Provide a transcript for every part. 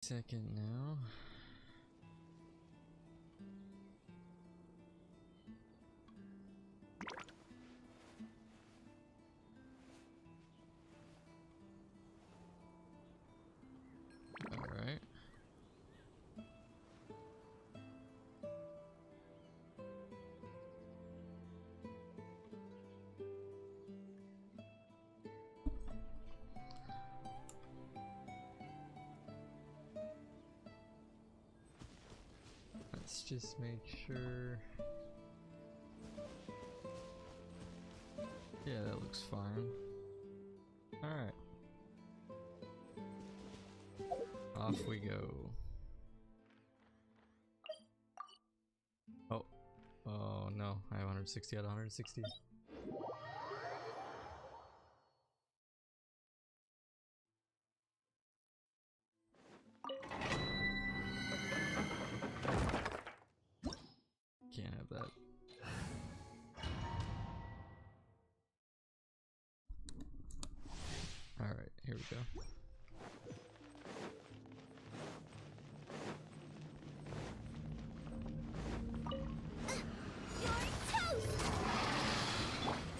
Second now. Alright. Let's just make sure. Yeah, that looks fine. Alright. Off we go. Oh. Oh no, I have 160 out of 160. Can't have that. Alright, here we go.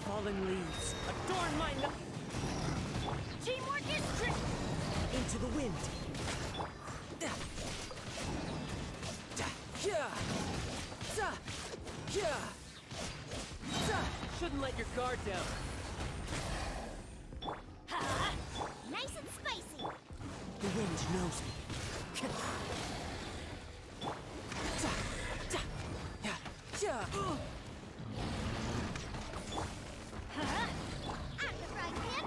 Fallen leaves adorn my night. Teamwork is tricky. Into the wind. Shouldn't let your guard down. Ha! Nice and spicy. The wind knows me. Ha! I'm the frying pan.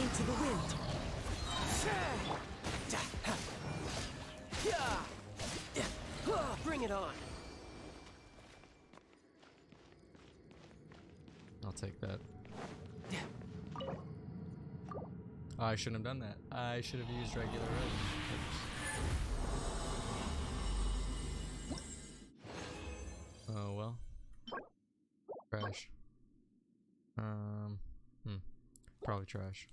Into the wind. Bring it on. I'll take that. Oh, I shouldn't have done that. I should have used regular red. Oops. Oh well. Trash. Probably trash.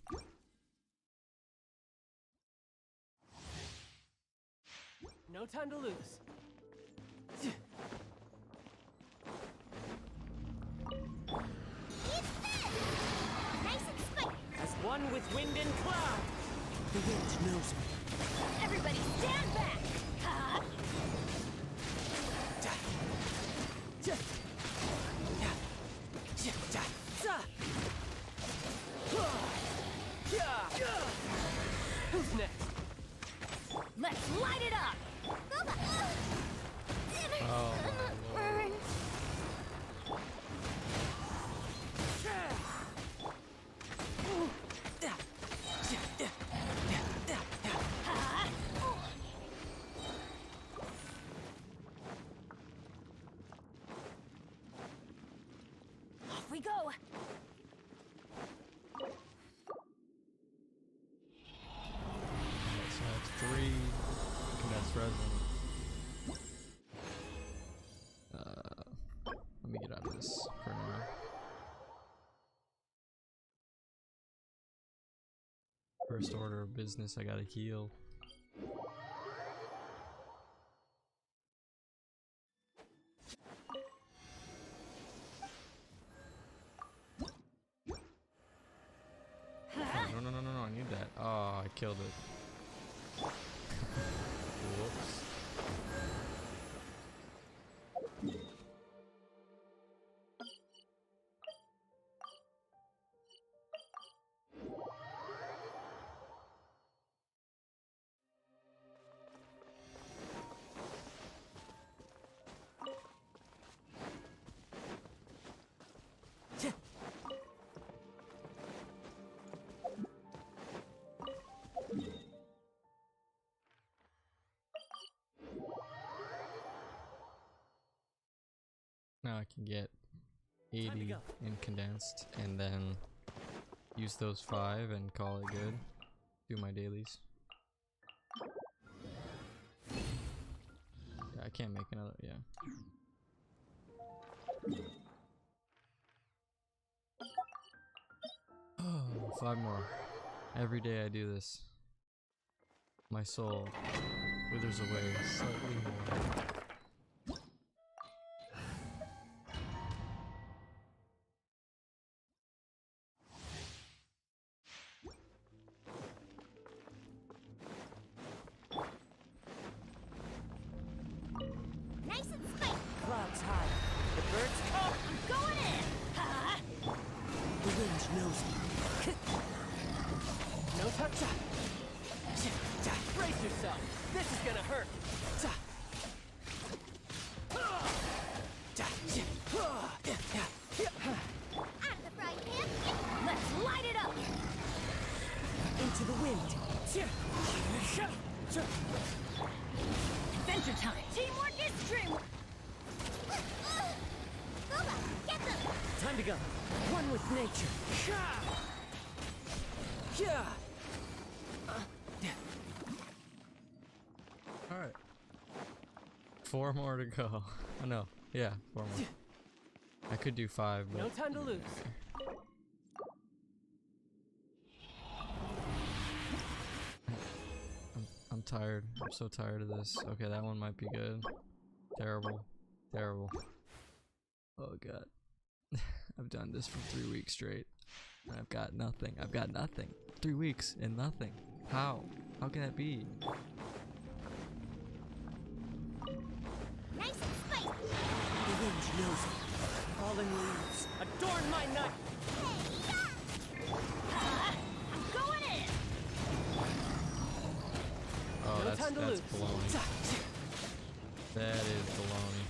No time to lose. It's this. Nice and spicy. As one with wind and cloud. The wind knows me. Everybody stand back. Ha! Who's next? Let's light it up. Oh my lord. Off we go. So that's 3 condensed resin. Let me get out of this for now. First order of business, I gotta heal. Oh, no, I need that. Oh, I killed it. Whoops. Now I can get 80 in condensed and then use those 5 and call it good. Do my dailies. Yeah, I can't make another, yeah. Oh, 5 more. Every day I do this. My soul withers away slightly more. Nice and spicy. Clouds high. The birds call. I'm going in. Ha! The wind knows me. No touch. Brace yourself. This is gonna hurt. Out of the frying pan. Let's light it up. Into the wind. Adventure time. Teamwork is dreamwork. Boba, get them. Time to go. One with nature. Alright. 4 more to go. Oh no. Yeah, 4 more. I could do 5, but No time to lose. I'm tired. I'm so tired of this. Okay, that one might be good. Terrible. Terrible. Oh god. I've done this for 3 weeks straight. And I've got nothing. I've got nothing. 3 weeks and nothing. How? How can that be? Nice and spicy. The wind knows me. Fallen leaves. Adorn my night. I'm going in. Oh, No that's time to lose. baloney. That is baloney.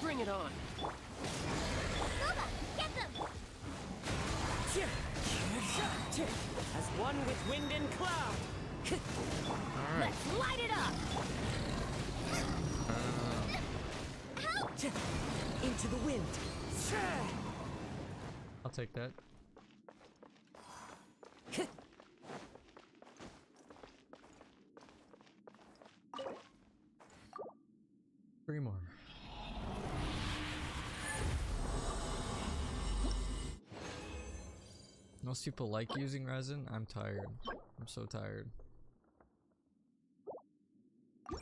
Bring it on. Boba, get them. As one with wind and cloud. Alright. Let's light it up. Into the wind. I'll take that. Three more. Most people like using resin. I'm tired. I'm so tired. Oh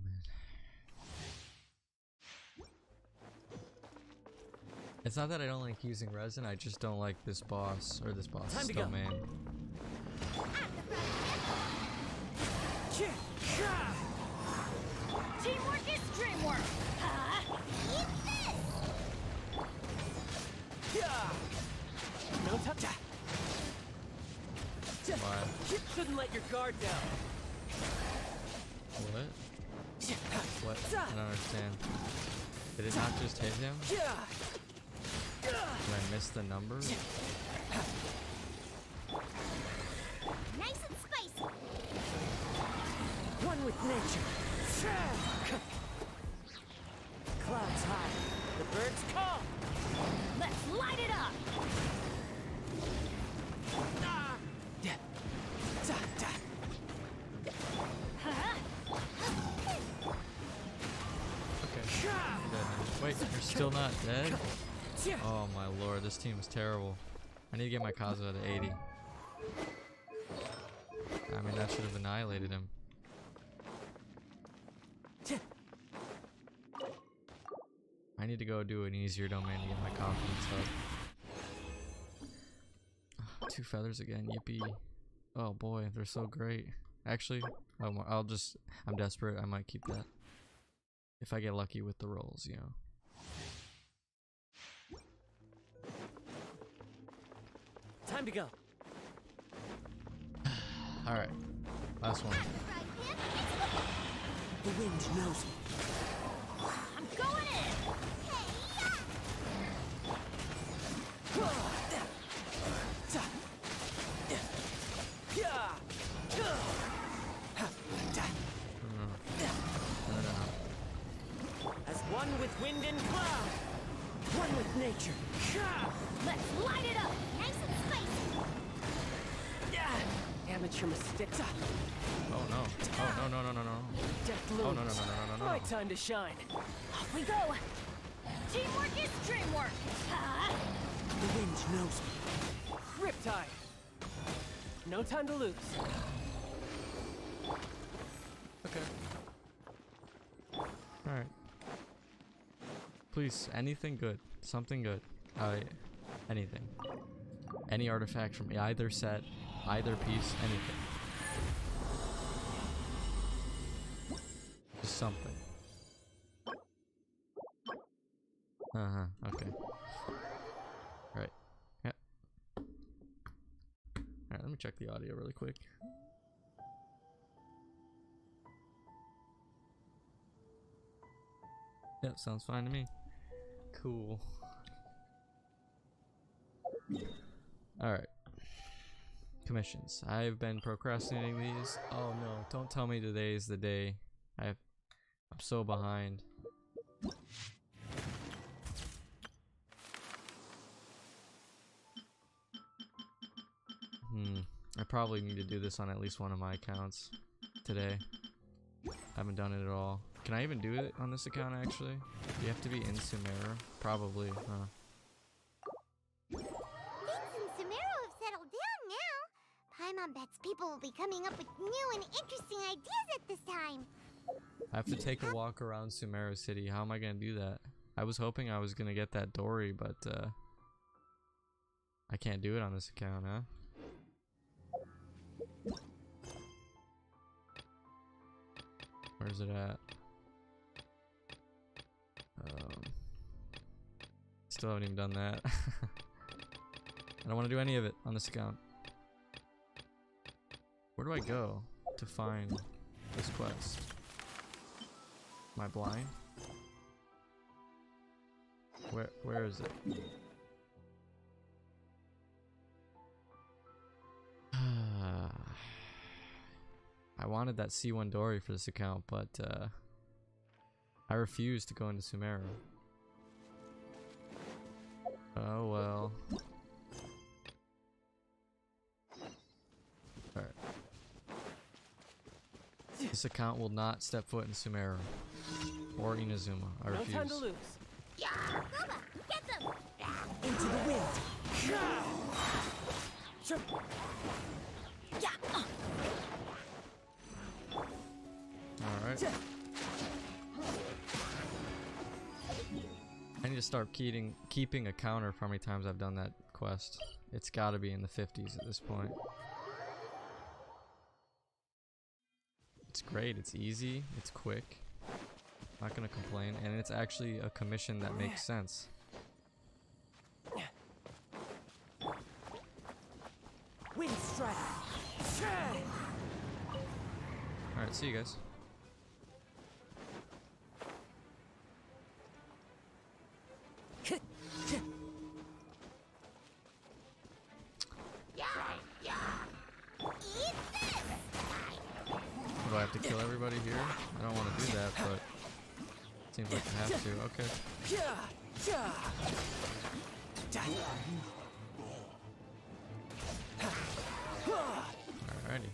man. It's not that I don't like using resin, I just don't like this boss, or this boss, Time to go. domain. Teamwork is dreamwork. Eat this. No touch. Why? Shouldn't let your guard down. What? What? I don't understand. Did it not just hit him? Did I miss the number? Nice and spicy. One with nature. Clouds high. The birds call. Let's light it up. Okay. I'm dead now. Wait, you're still not dead? Oh my lord, this team is terrible. I need to get my Kazuha to 80. I mean, that should have annihilated him. I need to go do an easier domain to get my confidence up. 2 feathers again, yippee. Oh boy, they're so great. Actually, I'm desperate, I might keep that. If I get lucky with the rolls, you know. Time to go. Alright, last one. The wind knows me. I'm going in. As one with wind and cloud. One with nature. Let's light it up. Nice and spicy. Amateur mistakes. Oh no. Oh no. Death Oh looms. no. My time to shine. Off we go. Teamwork is Dreamwork! The wind knows me. Riptide! No time to lose. Okay. Alright. Please, anything good. Something good. Anything. Any artifact from either set, either piece, anything. Just something. Okay. Alright. Yeah. Alright, let me check the audio really quick. Yep, sounds fine to me. Cool. Alright. Commissions. I've been procrastinating these. Oh no, don't tell me today is the day. I'm so behind. I probably need to do this on at least one of my accounts today. I haven't done it at all. Can I even do it on this account actually? Do you have to be in Sumeru? Probably, huh? Things in Sumeru have settled down now. Paimon bets people will be coming up with new and interesting ideas at this time. I have to take a walk around Sumeru City. How am I gonna do that? I was hoping I was gonna get that Dory, but I can't do it on this account, huh? Where's it at? Still haven't even done that. I don't want to do any of it on this account. Where do I go to find this quest? Am I blind? Where is it? I wanted that C1 Dory for this account, but I refuse to go into Sumeru. Oh well. Alright. This account will not step foot in Sumeru or Inazuma. I refuse. No time to lose. Yeah! Goba, get them! Into the wind. Yeah. Alright. I need to start keeping a counter for how many times I've done that quest. It's gotta be in the 50s at this point. It's great, it's easy, it's quick. Not gonna complain, and it's actually a commission that makes sense. Wind strike. Alright, see you guys. Do I have to kill everybody here? I don't want to do that, but seems like I have to. Okay. Alrighty.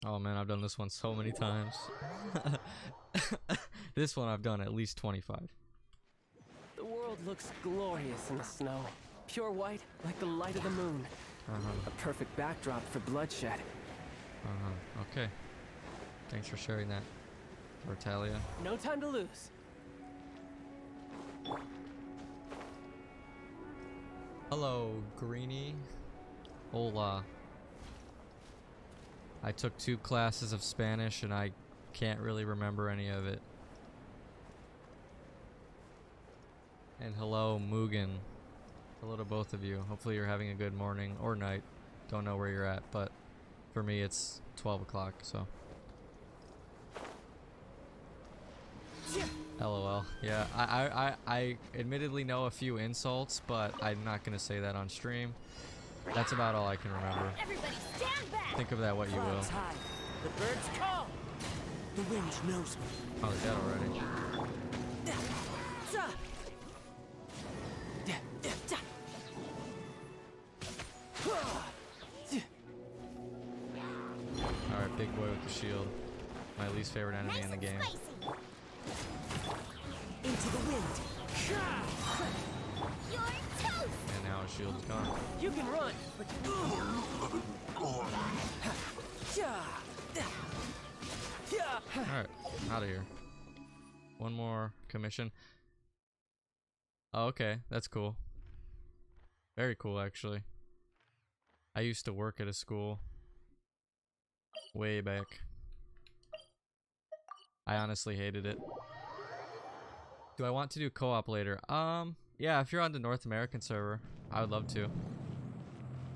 Oh man, I've done this one so many times. This one I've done at least 25. The world looks glorious in the snow. Pure white, like the light of the moon. A perfect backdrop for bloodshed. Okay. Thanks for sharing that, Vertalia. No time to lose. Hello, Greenie. Hola. I took 2 classes of Spanish and I can't really remember any of it. And hello, Mugen. Hello to both of you. Hopefully you're having a good morning or night. Don't know where you're at, but for me it's 12 o'clock, so. LOL. Yeah, I admittedly know a few insults, but I'm not gonna say that on stream. That's about all I can remember. Everybody stand back! Think of that what you will. Clouds high. The birds call. The wind knows me. Oh, they're dead already. shield. My least favorite enemy Nice in the and game. spicy. Into the wind. You're toast. And now his shield is gone. You can run, but Alright, out of here. One more commission. Oh, okay, that's cool. Very cool, actually. I used to work at a school way back. I honestly hated it. Do I want to do co-op later? Yeah, if you're on the North American server, I would love to.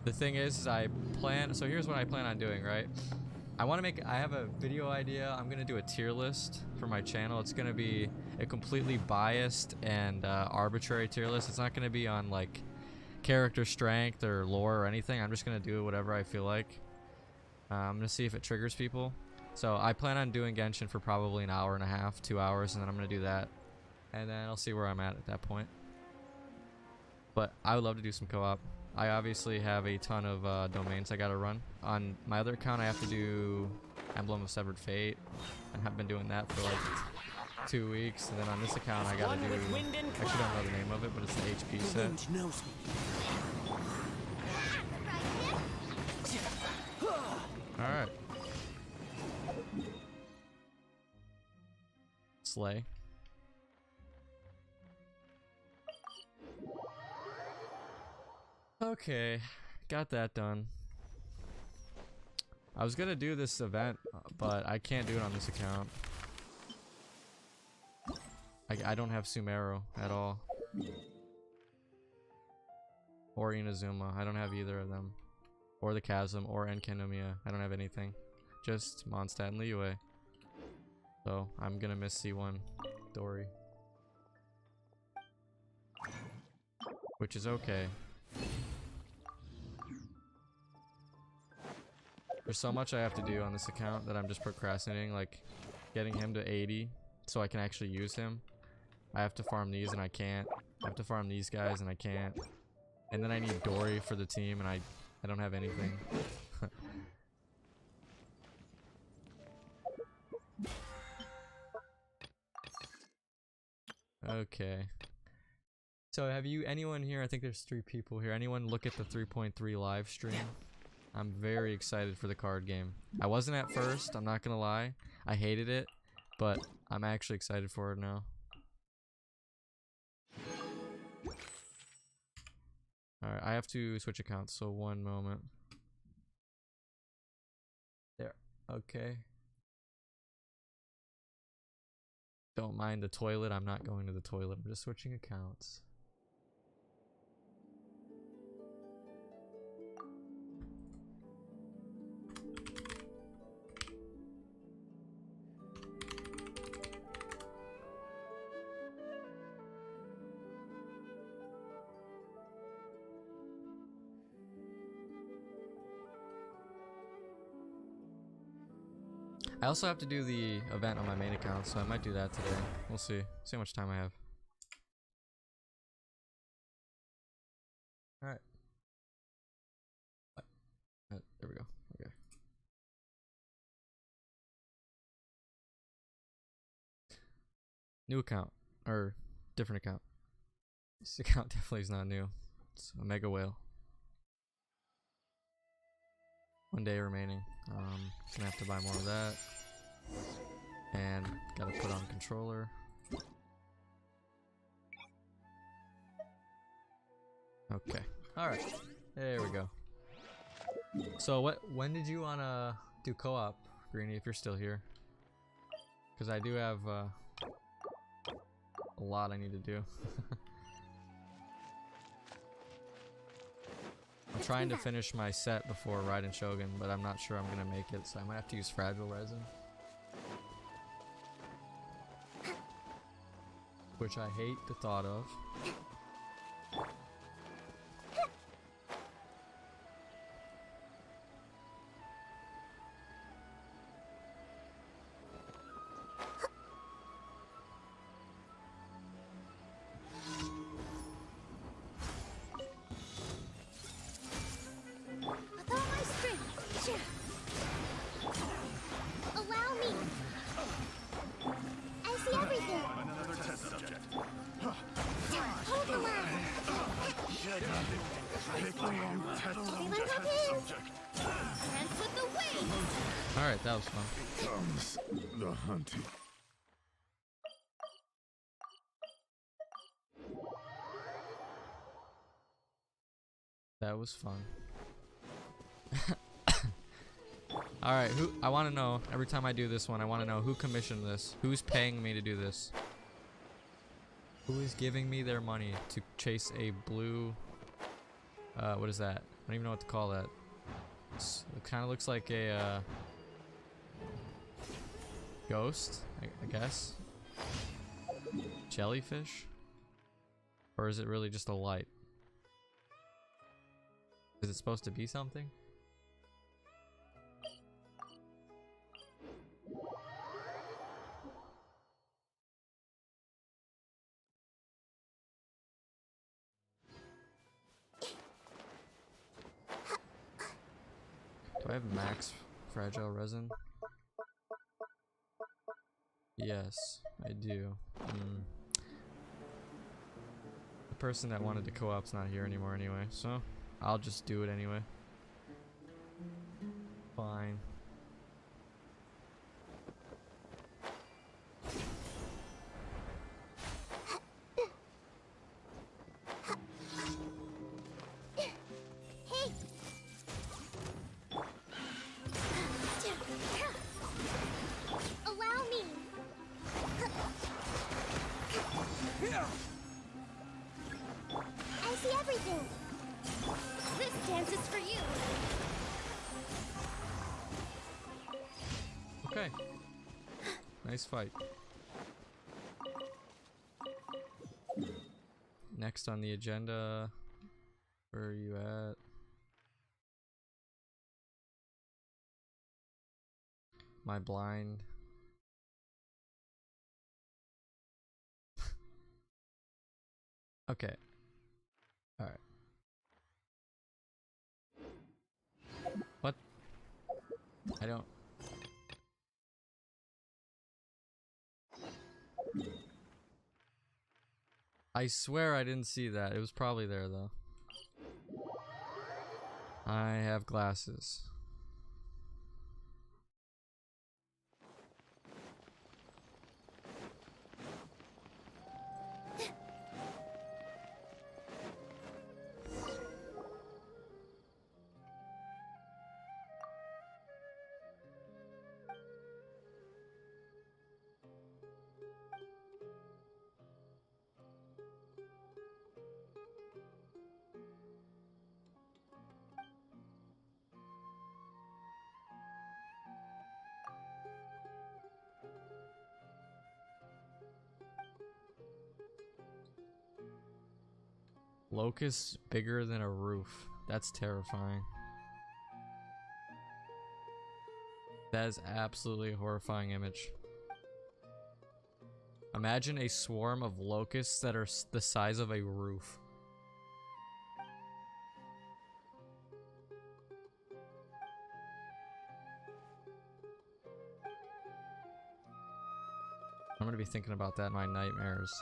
The thing is I plan, so here's what I plan on doing, right? I have a video idea. I'm gonna do a tier list for my channel. It's gonna be a completely biased and arbitrary tier list. It's not gonna be on like character strength or lore or anything. I'm just gonna do whatever I feel like. I'm gonna see if it triggers people. So I plan on doing Genshin for probably an hour and a half, 2 hours, and then I'm gonna do that. And then I'll see where I'm at that point. But I would love to do some co-op. I obviously have a ton of domains I gotta run. On my other account, I have to do Emblem of Severed Fate, and have been doing that for like 2 weeks. And then on this account, I gotta do. I actually don't know the name of it, but it's the HP set. wind knows me. All right. Slay. Okay, got that done. I was gonna do this event, but I can't do it on this account. I don't have Sumeru at all. Or Inazuma. I don't have either of them. Or the Chasm, or Enkanomiya. I don't have anything. Just Mondstadt and Liyue. So, I'm gonna miss C1 Dory. Which is okay. There's so much I have to do on this account that I'm just procrastinating, like getting him to 80 so I can actually use him. I have to farm these and I can't. I have to farm these guys and I can't. And then I need Dory for the team and I don't have anything. Okay. So have you, anyone here, I think there's 3 people here, anyone look at the 3.3 live stream? I'm very excited for the card game. I wasn't at first, I'm not gonna lie. I hated it, but I'm actually excited for it now. Alright, I have to switch accounts, so one moment. There, okay. Don't mind the toilet, I'm not going to the toilet, I'm just switching accounts. I also have to do the event on my main account, so I might do that today. We'll see. See how much time I have. Alright. There we go. Okay. New account. Or different account. This account definitely is not new. It's a mega whale. 1 day remaining. Gonna have to buy more of that. And gotta put on controller. Okay. Alright. There we go. So when did you wanna do co-op, Greenie, if you're still here? Because I do have a lot I need to do. I'm trying to finish my set before Raiden Shogun, but I'm not sure I'm gonna make it, so I might have to use fragile resin. Which I hate the thought of. With all my strength. Everyone hop in! Dance with the waves! Alright, that was fun. Comes the hunting. That was fun. Alright, I want to know, every time I do this one, I want to know who commissioned this. Who's paying me to do this? Who is giving me their money to chase a blue... what is that? I don't even know what to call that. It kind of looks like a ghost, I guess. Jellyfish? Or is it really just a light? Is it supposed to be something? Do I have max fragile resin? Yes, I do. The person that wanted to co-op's not here anymore anyway, so I'll just do it anyway. Fine. Hey! Allow me! I see everything! This dance is for you! Okay. Nice fight. Next on the agenda, where are you at? My blind. Okay. Alright. What? I don't. I swear I didn't see that. It was probably there though. I have glasses. Locust bigger than a roof. That's terrifying. That is absolutely a horrifying image. Imagine a swarm of locusts that are the size of a roof. I'm gonna be thinking about that in my nightmares.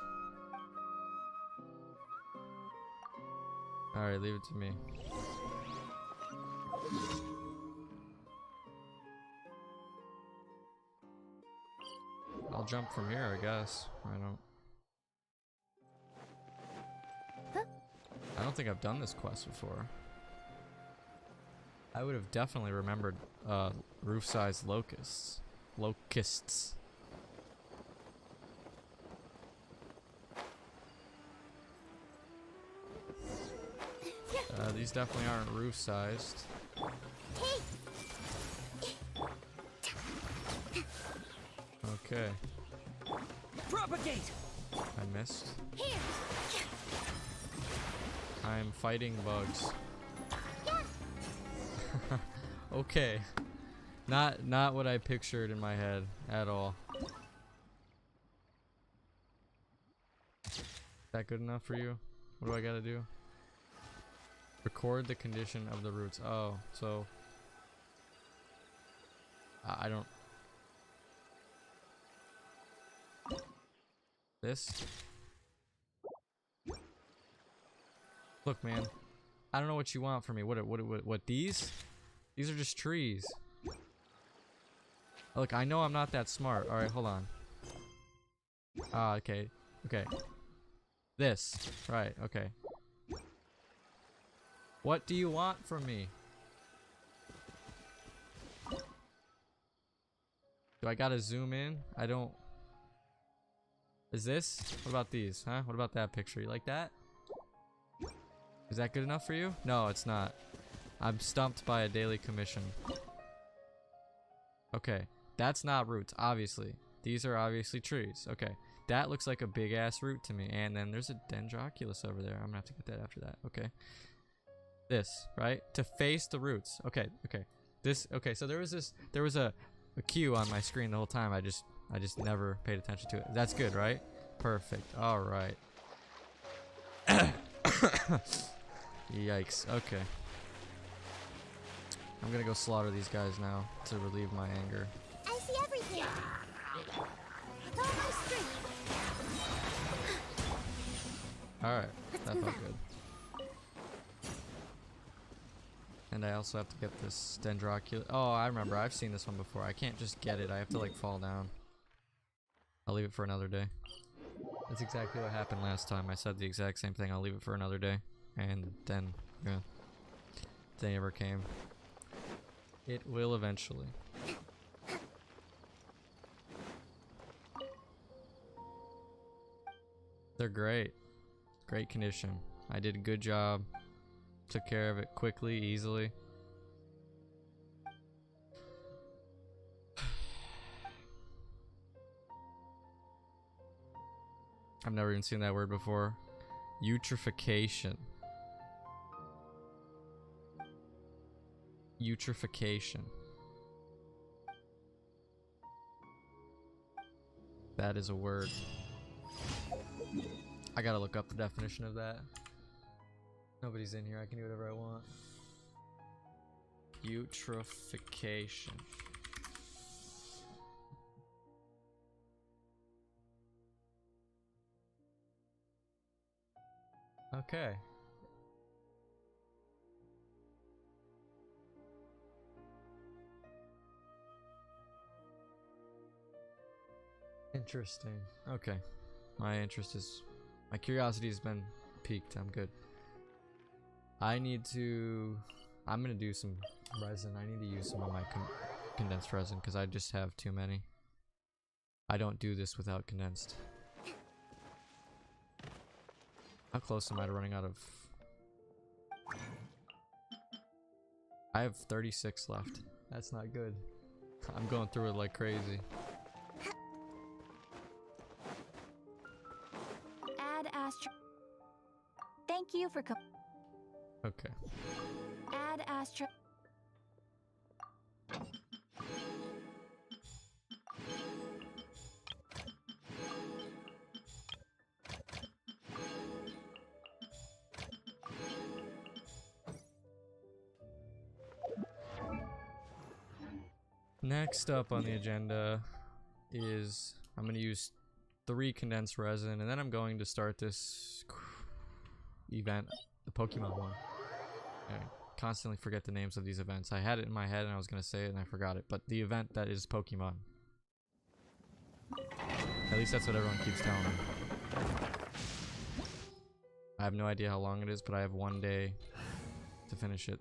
Alright, leave it to me. I'll jump from here, I guess. I don't think I've done this quest before. I would have definitely remembered roof-sized locusts. Locusts. These definitely aren't roof-sized. Okay. Propagate! I missed. I'm fighting bugs. Okay. Not what I pictured in my head at all. Is that good enough for you? What do I gotta do? Record the condition of the roots. Oh, so I don't. This? Look, man. I don't know what you want from me. What these? These are just trees. Look, I know I'm not that smart. Alright, hold on. Ah, okay. Okay. This. Right, okay. What do you want from me? Do I gotta zoom in? I don't... Is this? What about these, huh? What about that picture? You like that? Is that good enough for you? No, it's not. I'm stumped by a daily commission. Okay. That's not roots, obviously. These are obviously trees. Okay. That looks like a big ass root to me. And then there's a dendroculus over there. I'm gonna have to get that after that. Okay. This, right? To face the roots. Okay, okay. This, okay, so there was a cue on my screen the whole time. I just never paid attention to it. That's good, right? Perfect. All right. Yikes. Okay. I'm gonna go slaughter these guys now to relieve my anger. I see everything. With all my strength. Alright, that felt good. And I also have to get this dendroculus. Oh, I remember. I've seen this one before. I can't just get it. I have to like fall down. I'll leave it for another day. That's exactly what happened last time. I said the exact same thing. I'll leave it for another day. And then, yeah. They never came. It will eventually. They're great. Great condition. I did a good job. Took care of it quickly, easily. I've never even seen that word before. Eutrophication. Eutrophication. That is a word. I gotta look up the definition of that. Nobody's in here. I can do whatever I want. Eutrophication. Okay. Interesting. Okay. My curiosity has been piqued. I'm good. I'm gonna do some resin. I need to use some of my condensed resin because I just have too many. I don't do this without condensed. How close am I to running out of... I have 36 left. That's not good. I'm going through it like crazy. Add astro... Thank you for Okay. Add astro... Next up on the agenda is I'm going to use 3 condensed resin, and then I'm going to start this event, the Pokemon one. I constantly forget the names of these events. I had it in my head and I was going to say it and I forgot it, but the event that is Pokemon. At least that's what everyone keeps telling me. I have no idea how long it is, but I have 1 day to finish it.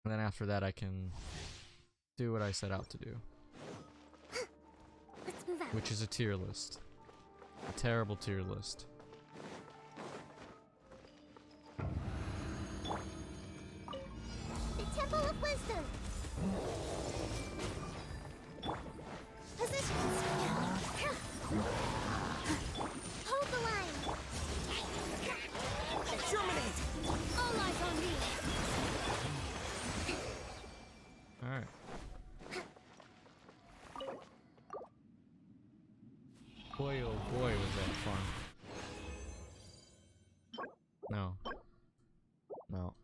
And then after that I can do what I set out to do. Let's move out. Which is a tier list. A terrible tier list. The Temple of Wisdom. Position. Hold the line. Terminate! All eyes on me. Alright. Boy, oh boy, was that fun. No. No.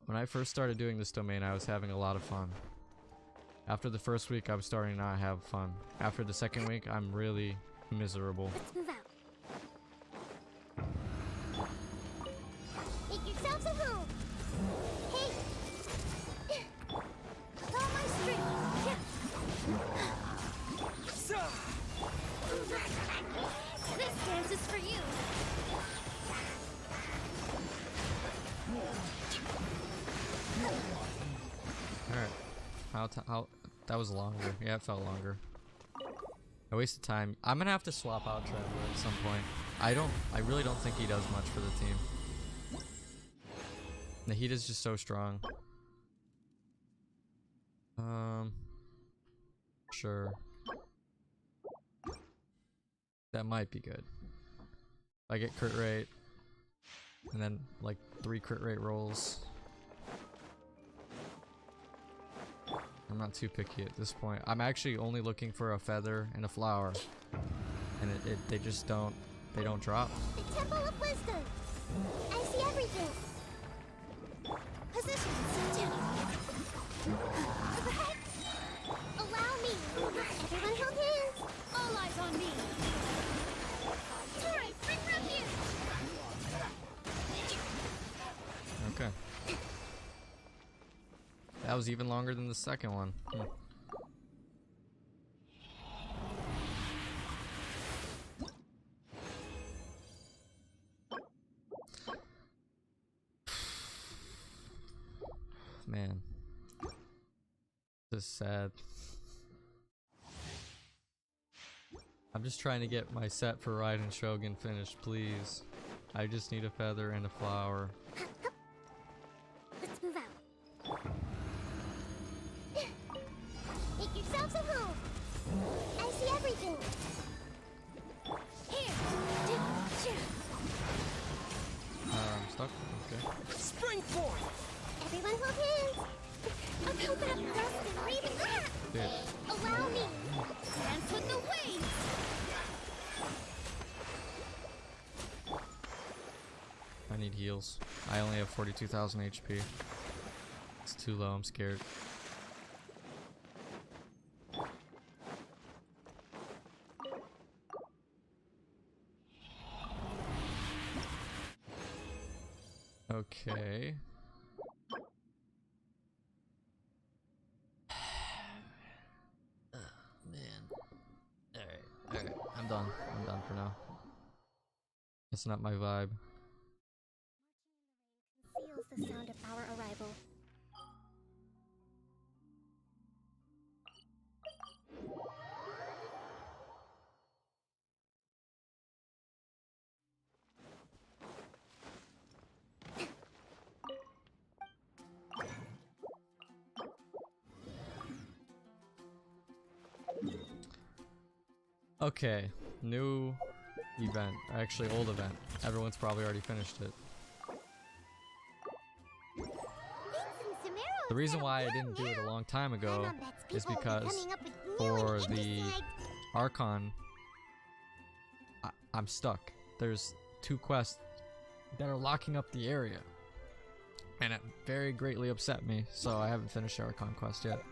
When I first started doing this domain, I was having a lot of fun. After the first week, I'm starting to not have fun. After the second week, I'm really miserable. Let's move out. Make yourselves at home. Hey! Follow my string. This dance is for you. Alright. How that was longer. Yeah, it felt longer. I wasted time. I'm gonna have to swap out Trevor at some point. I really don't think he does much for the team. The heat is just so strong. Sure. That might be good. If I get crit rate, and then like 3 crit rate rolls. I'm not too picky at this point. I'm actually only looking for a feather and a flower, and they just don't drop. The Temple of Wisdom. I see everything. Position. Overhead. Allow me. Everyone hold hands. All eyes on me. Alright, bring refuge. Okay. That was even longer than the second one. Man. This is sad. I'm just trying to get my set for Raiden Shogun finished, please. I just need a feather and a flower. Let's move out. Make yourselves at home. I see everything. Here. I'm stuck. Okay. Spring forth! Everyone hold hands. I'll open up dust and raven. Dude. Allow me. Dance with the waves. I need heals. I only have 42,000 HP. It's too low, I'm scared. Okay. Man. Alright. I'm done for now. It's not my vibe. Conceals the sound of our arrival. Okay, new event. Actually, old event. Everyone's probably already finished it. The reason why I didn't do it a long time ago is because for the Archon, I'm stuck. There's 2 quests that are locking up the area, and it very greatly upset me, so I haven't finished the Archon quest yet.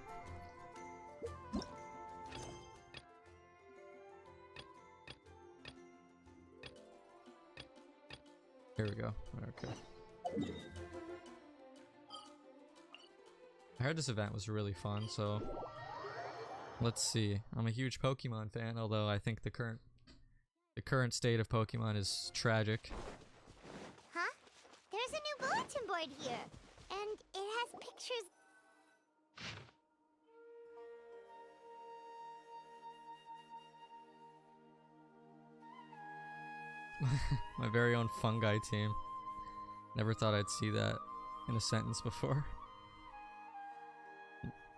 Here we go. Okay. I heard this event was really fun, so let's see. I'm a huge Pokemon fan, although I think the current state of Pokemon is tragic. Huh? There's a new bulletin board here, and it has pictures. My very own fungi team. Never thought I'd see that in a sentence before.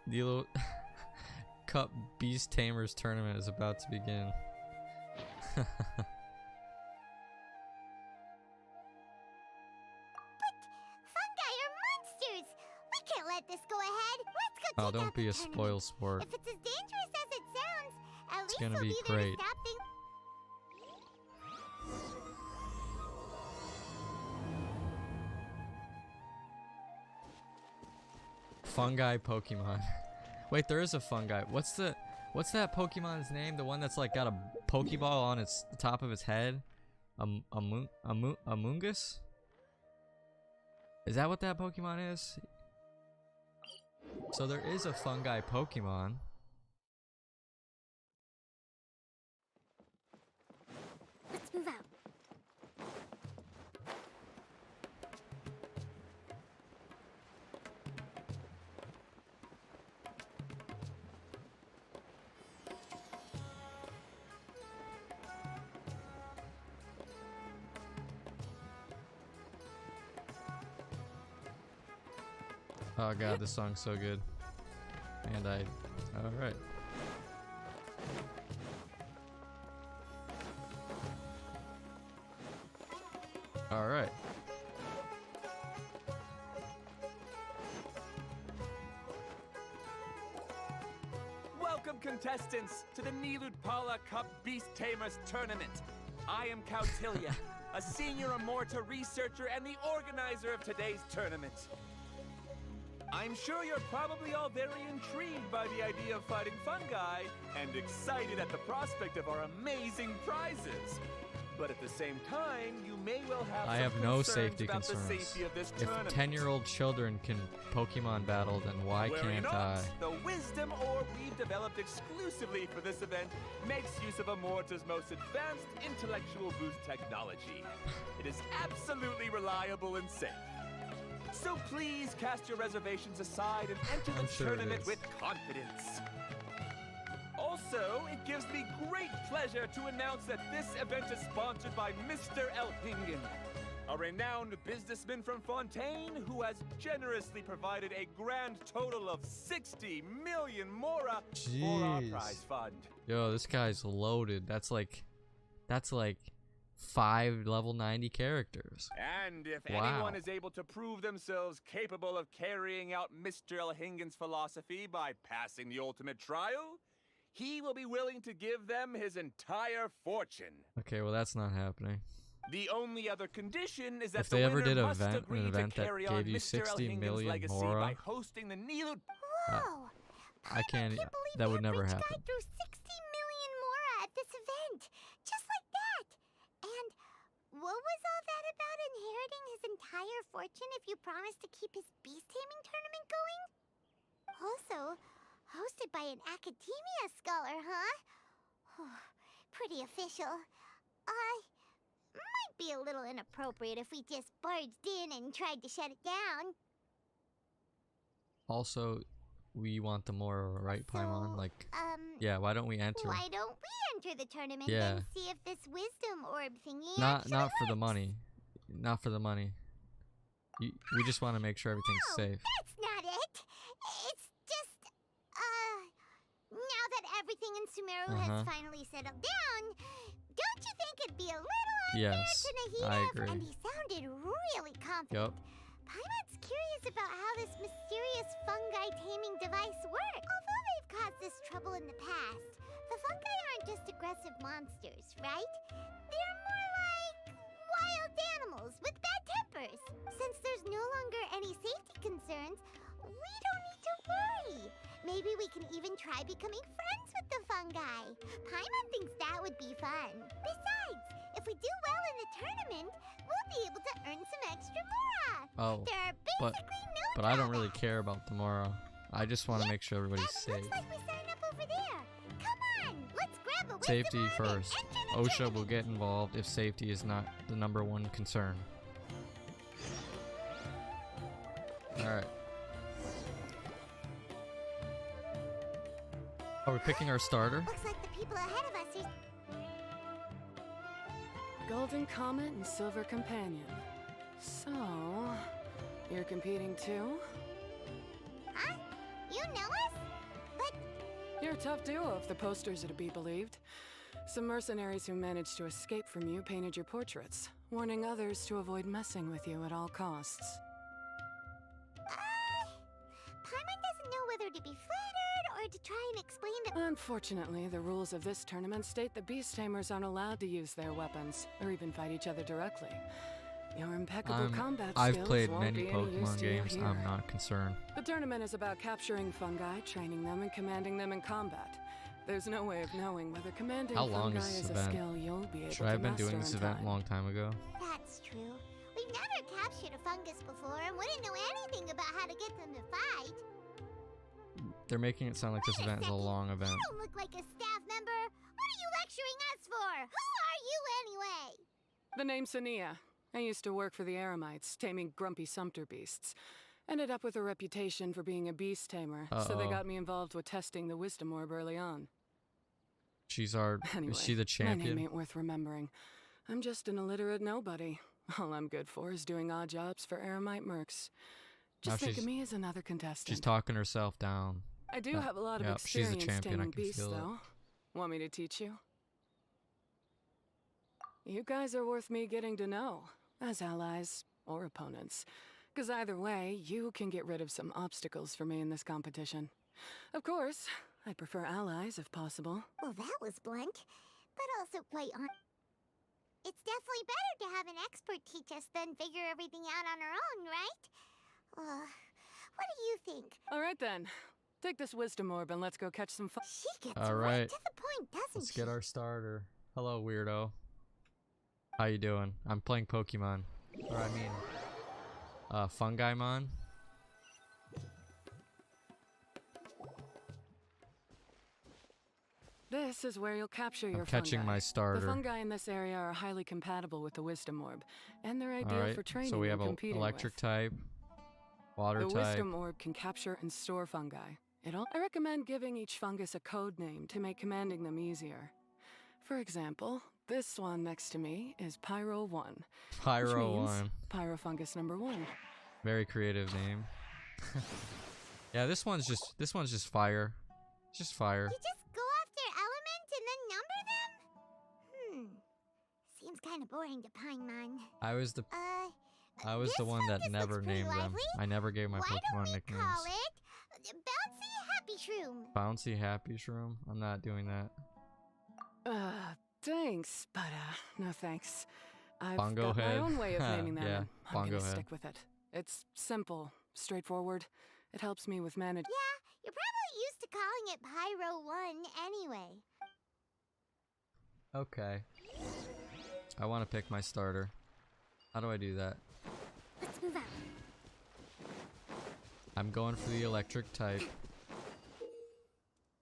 The little Cup Beast Tamers tournament is about to begin. Fungi are monsters! We can't let this go ahead! Let's go Oh, check don't out be the a tournament. spoil sport. If it's as dangerous as it sounds, at least gonna we'll be be there great. to stop things. Fungi Pokemon. Wait, there is a fungi. What's that Pokemon's name? The one that's like got a Pokeball on the top of its head? Amoongus? Is that what that Pokemon is? So there is a fungi Pokemon. Let's move out. Oh god, this song's so good. And alright. Alright. Welcome, contestants, to the Nilud Pala Cup Beast Tamers Tournament. I am Kautilya, a senior Immorta researcher and the organizer of today's tournament. I'm sure you're probably all very intrigued by the idea of fighting fungi and excited at the prospect of our amazing prizes. But at the same time, you may well have I some have no concerns safety about concerns. the safety of this If tournament. 10-year-old children can Pokemon battle, then why Worry can't not. I? The Wisdom Orb we've developed exclusively for this event makes use of Immorta's most advanced intellectual boost technology. It is absolutely reliable and safe. So please cast your reservations aside and enter I'm the sure it tournament is. with confidence. Also, it gives me great pleasure to announce that this event is sponsored by Mr. Elhingen, a renowned businessman from Fontaine who has generously provided a grand total of 60 million mora for our Jeez. prize fund. Yo, this guy's loaded. That's like 5 level 90 characters. And if Wow. anyone is able to prove themselves capable of carrying out Mr. Elhingen's philosophy by passing the ultimate trial, he will be willing to give them his entire fortune. Okay, well that's not happening. The only other condition is that If the they ever winner did must an agree to event that carry on gave you Mr. 60 Elhingen's million legacy mora, by hosting the Nilud. Whoa! I can't. can't believe That would never average happen. guy threw 60 million mora at this event, just like that. And what was all that about inheriting his entire fortune if you promised to keep his beast taming tournament going? Also, hosted by an academia scholar, huh? Pretty official. Might be a little inappropriate if we just barged in and tried to shut it down. Also, we want the mora, right, Paimon? So, Like, yeah. Why don't we enter? Why don't we enter the tournament Yeah. and see if this wisdom orb thingy Not actually for the works? money. Not for the money. We just want to make sure everything's No, safe. that's not it. It's just, now that everything in Sumeru has finally settled down, don't you think it'd be a little unfair Yes, to Nahida? I agree. And he sounded really confident. Yup. Paimon's curious about how this mysterious fungi taming device works. Although they've caused us trouble in the past, the fungi aren't just aggressive monsters, right? They're more like wild animals with bad tempers. Since there's no longer any safety concerns, we don't need to worry. Maybe we can even try becoming friends with the fungi. Paimon thinks that would be fun. Besides, if we do well in the tournament, we'll be able to earn some extra mora. Oh, There are but basically no but I don't really drawbacks. care about the mora. I just want to make sure everybody's That safe. looks like we sign up over there. Come on, let's grab a wisdom Safety orb and first. enter the OSHA will tournament. get involved if safety is not the #1 concern. Alright. Are we picking our starter? Looks like the people ahead of us are... Golden Comet and Silver Companion. So, you're competing too? Huh? You know us? But You're a tough duo if the posters are to be believed. Some mercenaries who managed to escape from you painted your portraits, warning others to avoid messing with you at all costs. Paimon doesn't know whether to be flattered or to try and explain that... Unfortunately, the rules of this tournament state that beast tamers aren't allowed to use their weapons, or even fight each other directly. Your impeccable combat I've skills played won't many be any use Pokemon to you games. here. I'm not concerned. The tournament is about capturing fungi, training them, and commanding them in combat. There's no way of knowing whether commanding How long fungi is this is a event? skill you'll be able Should to I have been master doing this in event a time. long time ago? That's true. We've never captured a fungus before and wouldn't know anything about how to get them to fight. They're making it sound like this Wait a event is a second. long event. You don't look like a staff member. What are you lecturing us for? Who are you anyway? The name's Sania. I used to work for the Eremites, taming grumpy sumpter beasts. Ended up with a reputation for being a beast tamer, so they Uh-oh. got me involved with testing the wisdom orb early on. She's our. Anyway, Is she the my champion? name ain't worth remembering. I'm just an illiterate nobody. All I'm good for is doing odd jobs for Eremite mercs. Now Just think of she's- me as another contestant. She's talking herself down. I do Yeah, have a lot of yep, she's the experience champion, I taming can beasts, feel it. though. Want me to teach you? You guys are worth me getting to know, as allies or opponents. Because either way, you can get rid of some obstacles for me in this competition. Of course, I prefer allies if possible. Well, that was blunt, but also quite on. It's definitely better to have an expert teach us than figure everything out on our own, right? What do you think? All right then. Take this wisdom orb and let's go catch some fun. She gets All right right. to the point, doesn't Let's she? get our starter. Hello, weirdo. How you doing? I'm playing Pokemon. Or I mean, Fungimon. This is where you'll capture your I'm catching fungi. my starter. The fungi in this area are highly compatible with the wisdom orb, and they're ideal All right. for training So we have and a competing electric with. type, water The type. wisdom orb can capture and store fungi. I recommend giving each fungus a code name to make commanding them easier. For example, this one next to me is Pyro 1. Which Pyro means 1. Pyrofungus number 1. Very creative name. Yeah, this one's just fire. It's just fire. You just go after elements and then number them? Seems kind of boring to Paimon. I was the This one that fungus never looks pretty named them. lively. I never gave my Why Pokemon don't we nicknames. call it Bouncy Happy Shroom? Bouncy Happy Shroom? I'm not doing that. Thanks, but no thanks. I've Bongo got my head. own way of naming them, Yeah, and I'm bongo gonna head. stick with it. It's simple, straightforward. It helps me with manage. Yeah, you're probably used to calling it Pyro 1 anyway. Okay. I want to pick my starter. How do I do that? Let's move out. I'm going for the electric type.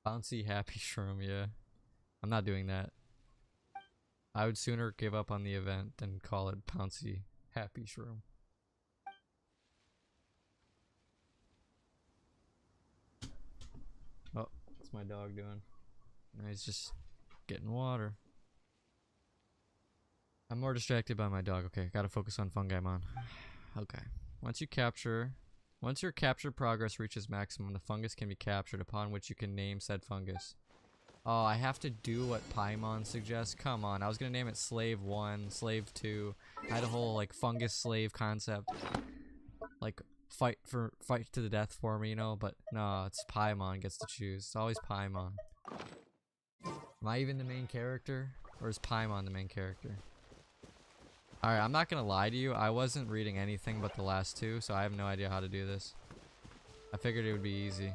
Bouncy Happy Shroom, yeah. I'm not doing that. I would sooner give up on the event than call it Bouncy Happy Shroom. Oh, what's my dog doing? No, he's just getting water. I'm more distracted by my dog. Okay, gotta focus on Fungimon. Okay. Once your capture progress reaches maximum, the fungus can be captured, upon which you can name said fungus. Oh, I have to do what Paimon suggests? Come on, I was gonna name it Slave 1, Slave 2. I had a whole, like, fungus slave concept. Like, fight to the death for me, you know? But no, it's Paimon gets to choose. It's always Paimon. Am I even the main character? Or is Paimon the main character? Alright, I'm not gonna lie to you. I wasn't reading anything but the last two, so I have no idea how to do this. I figured it would be easy.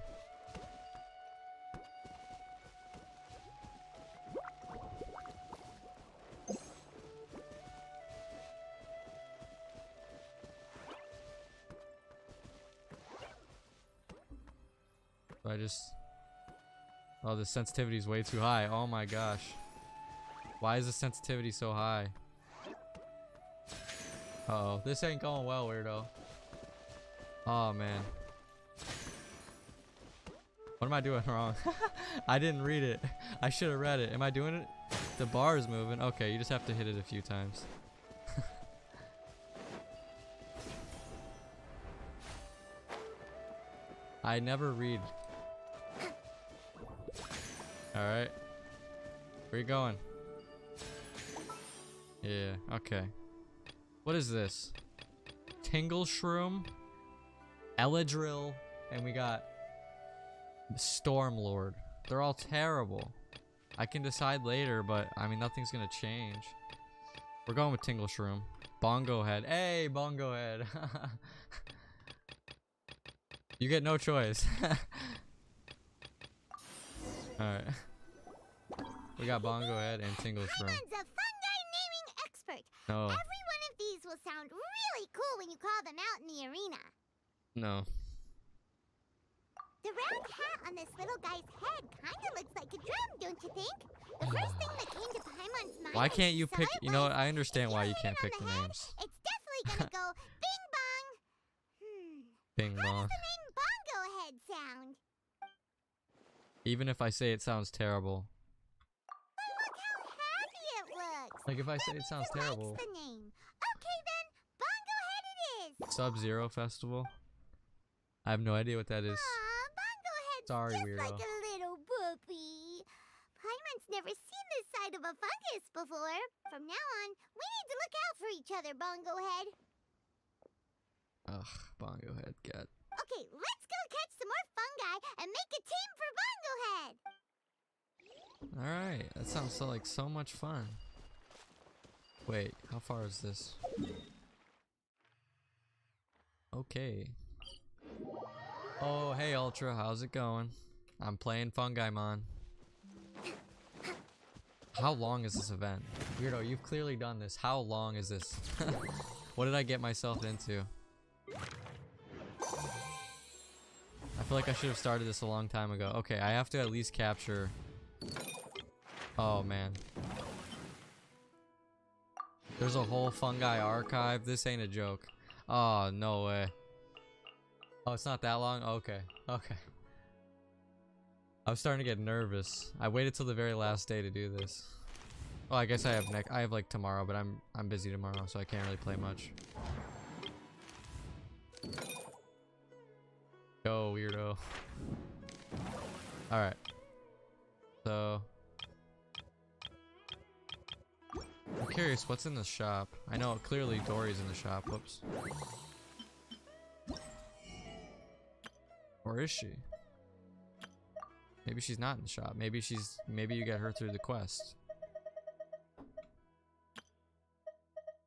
So I just... Oh, the sensitivity is way too high. Oh my gosh. Why is the sensitivity so high? Uh-oh, this ain't going well, weirdo. Oh man. What am I doing wrong? I didn't read it. I should have read it. Am I doing it? The bar is moving. Okay, you just have to hit it a few times. I never read. Alright. Where you going? Yeah, okay. What is this? Tingle Shroom, Eladrill, and we got Stormlord. They're all terrible. I can decide later, but I mean nothing's gonna change. We're going with Tingle Shroom. Bongo head. Hey, bongo head. You get no choice. Alright. We got bongo head and tingles room. Paimon's a fungi naming expert. No. Every one of these will sound really cool when you call them out in the arena. No. The round hat on this little guy's head kinda looks like a drum, don't you think? The first thing that came to Paimon's mind Why when can't she you saw pick? it You know what? was, I understand why you hit can't it on pick the head, names. It's definitely gonna go bing bong. Bing How bong. does the name Bongo Head sound? Even if I say it sounds terrible. But look how happy it looks. Like if I say That it sounds means it terrible. likes the name. Okay then, Bongo Head it is. Sub-Zero Festival? I have no idea what that is. Aw, Bongo Head's Sorry, just weirdo. like a little puppy. Paimon's never seen this side of a fungus before. From now on, we need to look out for each other, Bongo Head. Ugh, bongo head, God. Okay, let's go catch some more fungi and make a team for Bongo Head. Alright, that sounds so like so much fun. Wait, how far is this? Okay. Oh, hey Ultra, how's it going? I'm playing Fungimon. How long is this event? Weirdo, you've clearly done this. How long is this? What did I get myself into? I feel like I should have started this a long time ago. Okay, I have to at least capture... Oh man. There's a whole fungi archive. This ain't a joke. Oh, no way. Oh, it's not that long? Okay. Okay. I was starting to get nervous. I waited till the very last day to do this. Well, I guess I have like tomorrow, but I'm busy tomorrow, so I can't really play much. Go, weirdo. Alright. So... I'm curious, what's in the shop? I know, clearly Dory's in the shop. Whoops. Or is she? Maybe she's not in the shop. Maybe you get her through the quest.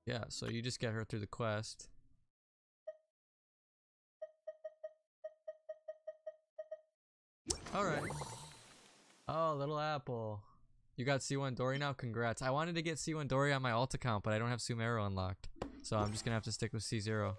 Yeah, so you just get her through the quest. Alright. Oh, little apple. You got C1 Dory now? Congrats. I wanted to get C1 Dory on my alt account, but I don't have Sumeru unlocked. So I'm just gonna have to stick with C0.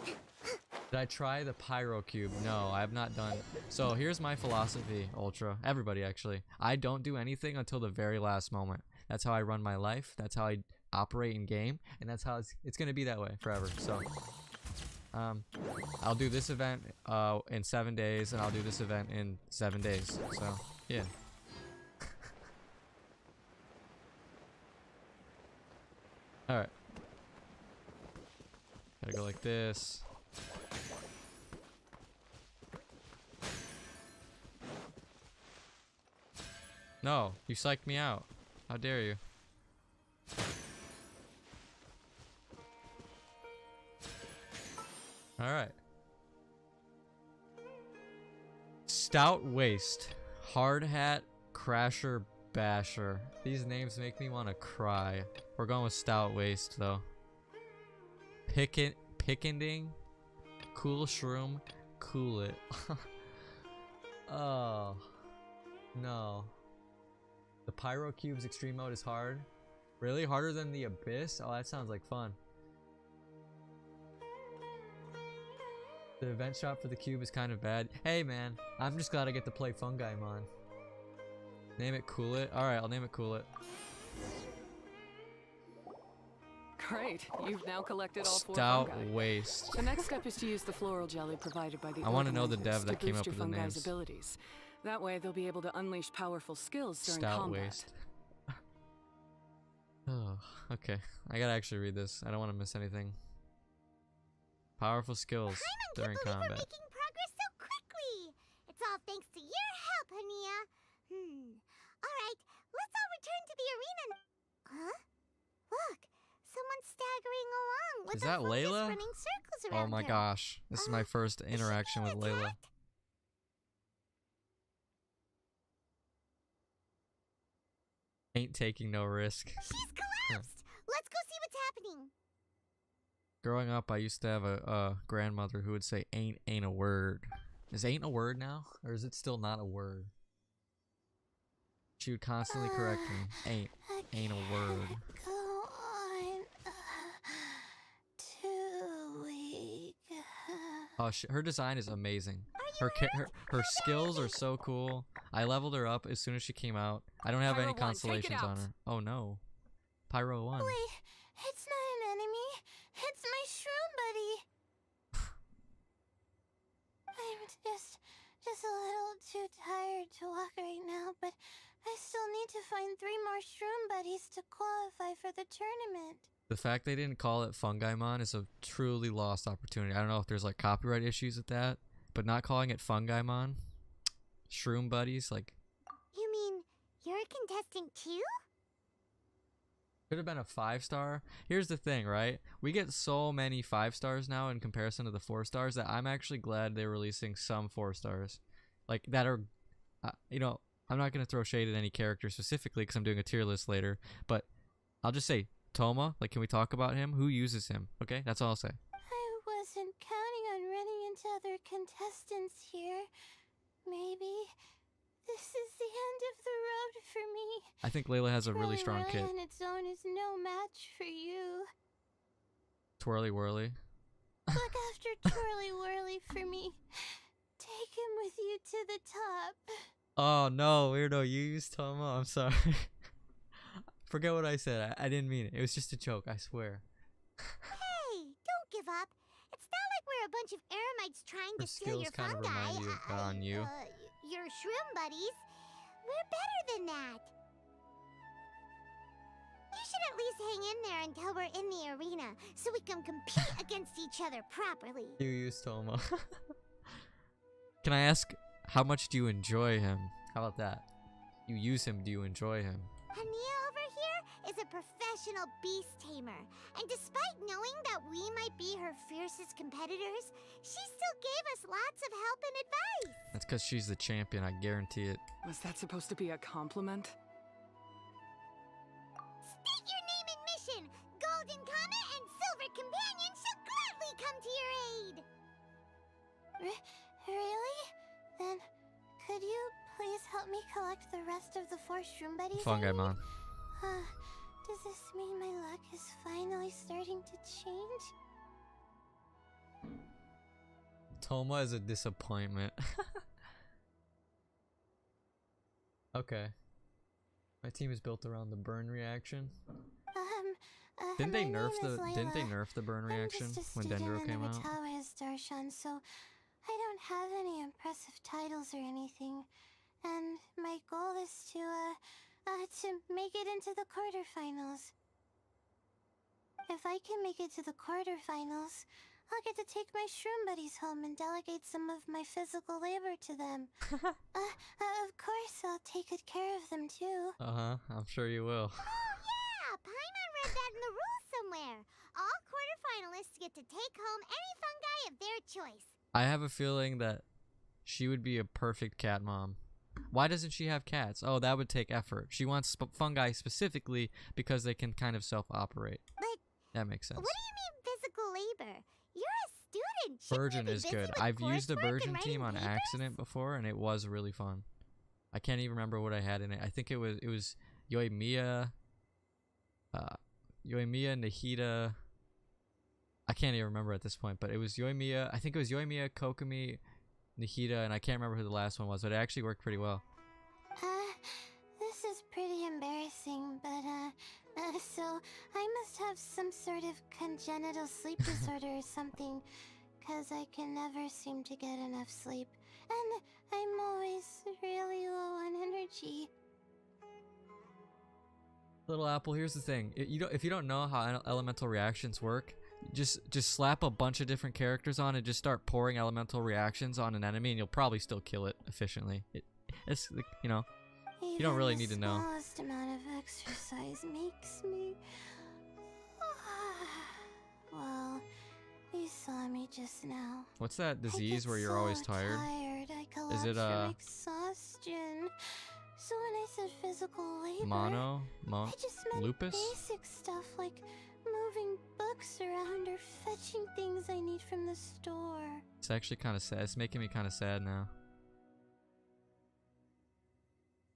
Did I try the Pyro Cube? No, I have not done. So here's my philosophy, Ultra. Everybody, actually. I don't do anything until the very last moment. That's how I run my life. That's how I operate in game. And that's how it's gonna be that way forever. So... I'll do this event in 7 days, and I'll do this event in 7 days. So, yeah. Alright. Gotta go like this. No, you psyched me out. How dare you? Alright. Stout Waist. Hard Hat. Crasher. Basher. These names make me want to cry. We're going with Stout Waist, though. Pickending. Cool Shroom. Cool It. Oh. No. The Pyro Cube's extreme mode is hard. Really? Harder than the Abyss? Oh, that sounds like fun. The event shop for the cube is kind of bad. Hey man, I'm just glad I get to play Fungimon. Name it Cool It? Alright, I'll name it Cool It. Great, you've now collected all 4 Stout fungi. Waist. The next step is to use the floral jelly provided by the I want to know the organizers dev that to came boost up your with the fungi's names. abilities. That way they'll be able to unleash powerful skills during Stout combat. Waist. Oh, okay. I gotta actually read this. I don't want to miss anything. Powerful skills during We're combat. making progress so quickly. It's all thanks to your help, Hania. All right, let's all return to the arena. Huh? Look, someone's staggering along with Is a that fungus Layla? running circles Oh around my her. gosh. This is my first Is she interaction with being Layla. attacked? Ain't taking no risk. She's collapsed. Let's go see what's happening. exciting. Growing up, I used to have a grandmother who would say ain't a word. Is ain't a word now? Or is it still not a word? She would constantly correct me. Ain't a word. Go on. Too weak. Oh, her design is amazing. Her skills are so cool. I leveled her up as soon as she came out. I don't have Pyro any 1, take it constellations on out. her. Oh no. Pyro 1. Wait, it's not an enemy. It's my shroom buddy. I'm just a little too tired to walk right now, but I still need to find 3 more shroom buddies to qualify for the tournament. The fact they didn't call it Fungimon is a truly lost opportunity. I don't know if there's like copyright issues with that, but not calling it Fungimon, Shroom Buddies, like, You mean you're a contestant too? could have been a 5-star. Here's the thing, right? We get so many 5 stars now in comparison to the 4 stars that I'm actually glad they're releasing some 4 stars, like that are, you know, I'm not gonna throw shade at any character specifically because I'm doing a tier list later, but I'll just say Toma. Like, can we talk about him? Who uses him? Okay, that's all I'll say. I wasn't counting on running into other contestants here. Maybe this is the end of the road for me. I think Layla has a really strong kit. on its own is no match for you. Twirly whirly. Look after Twirly Whirly for me. Take him with you to the top. Oh no, weirdo, you used Toma. I'm sorry. Forget what I said. I didn't mean it. It was just a joke, I swear. Hey, don't give up. It's not like we're a bunch of eremites trying Her to steal your skills kind of fungi. remind you of on you. Your shroom buddies. We're better than that. You should at least hang in there until we're in the arena, so we can compete against each other properly. You used Toma. Can I ask, how much do you enjoy him? How about that? You use him, do you enjoy him? Ania over here is a professional beast tamer, and despite knowing that we might be her fiercest competitors, she still gave us lots of help and advice. That's because she's the champion, I guarantee it. Was that supposed to be a compliment? State your name and mission. Golden Comet and Silver Companion shall gladly come to your aid. Really? Then could you please help me collect the rest of the 4 shroom buddies? Fungimon. Does this mean my luck is finally starting to change? Toma is a disappointment. Okay. My team is built around the burn reaction. Didn't they nerf the burn reaction when Dendro came out? Darshan, so I don't have any impressive titles or anything. And my goal is to make it into the quarterfinals. If I can make it to the quarterfinals, I'll get to take my shroom buddies home and delegate some of my physical labor to them. Of course, I'll take good care of them too. I'm sure you will. Oh yeah, Paimon read that in the rules somewhere. All quarterfinalists get to take home any fungi of their choice. I have a feeling that she would be a perfect cat mom. Why doesn't she have cats? Oh, that would take effort. She wants fungi specifically because they can kind of self-operate. But that makes sense. what do you mean physical labor? You're a student. Shouldn't Burgeon you be is busy good. with I've used the coursework and Burgeon team on writing papers? accident before, and it was really fun. I can't even remember what I had in it. I think it was Yoimiya, Nahida. I can't even remember at this point, but it was Yoimiya. I think it was Yoimiya, Kokomi, Nahida, and I can't remember who the last one was, but it actually worked pretty well. This is pretty embarrassing, but so I must have some sort of congenital sleep disorder or something, 'cause I can never seem to get enough sleep, and I'm always really low on energy. Little Apple, here's the thing. If you don't know how elemental reactions work, just slap a bunch of different characters on and just start pouring elemental reactions on an enemy, and you'll probably still kill it efficiently. It's you know. Even don't really need to know. The smallest amount of exercise makes me. Well, you saw me just now. What's that I disease get where you're always so tired? tired, I collapse Is it from exhaustion. So when I said physical labor, Mono? I just meant Lupus? basic stuff like moving books around or fetching things I need from the store. It's actually kind of sad. It's making me kind of sad now.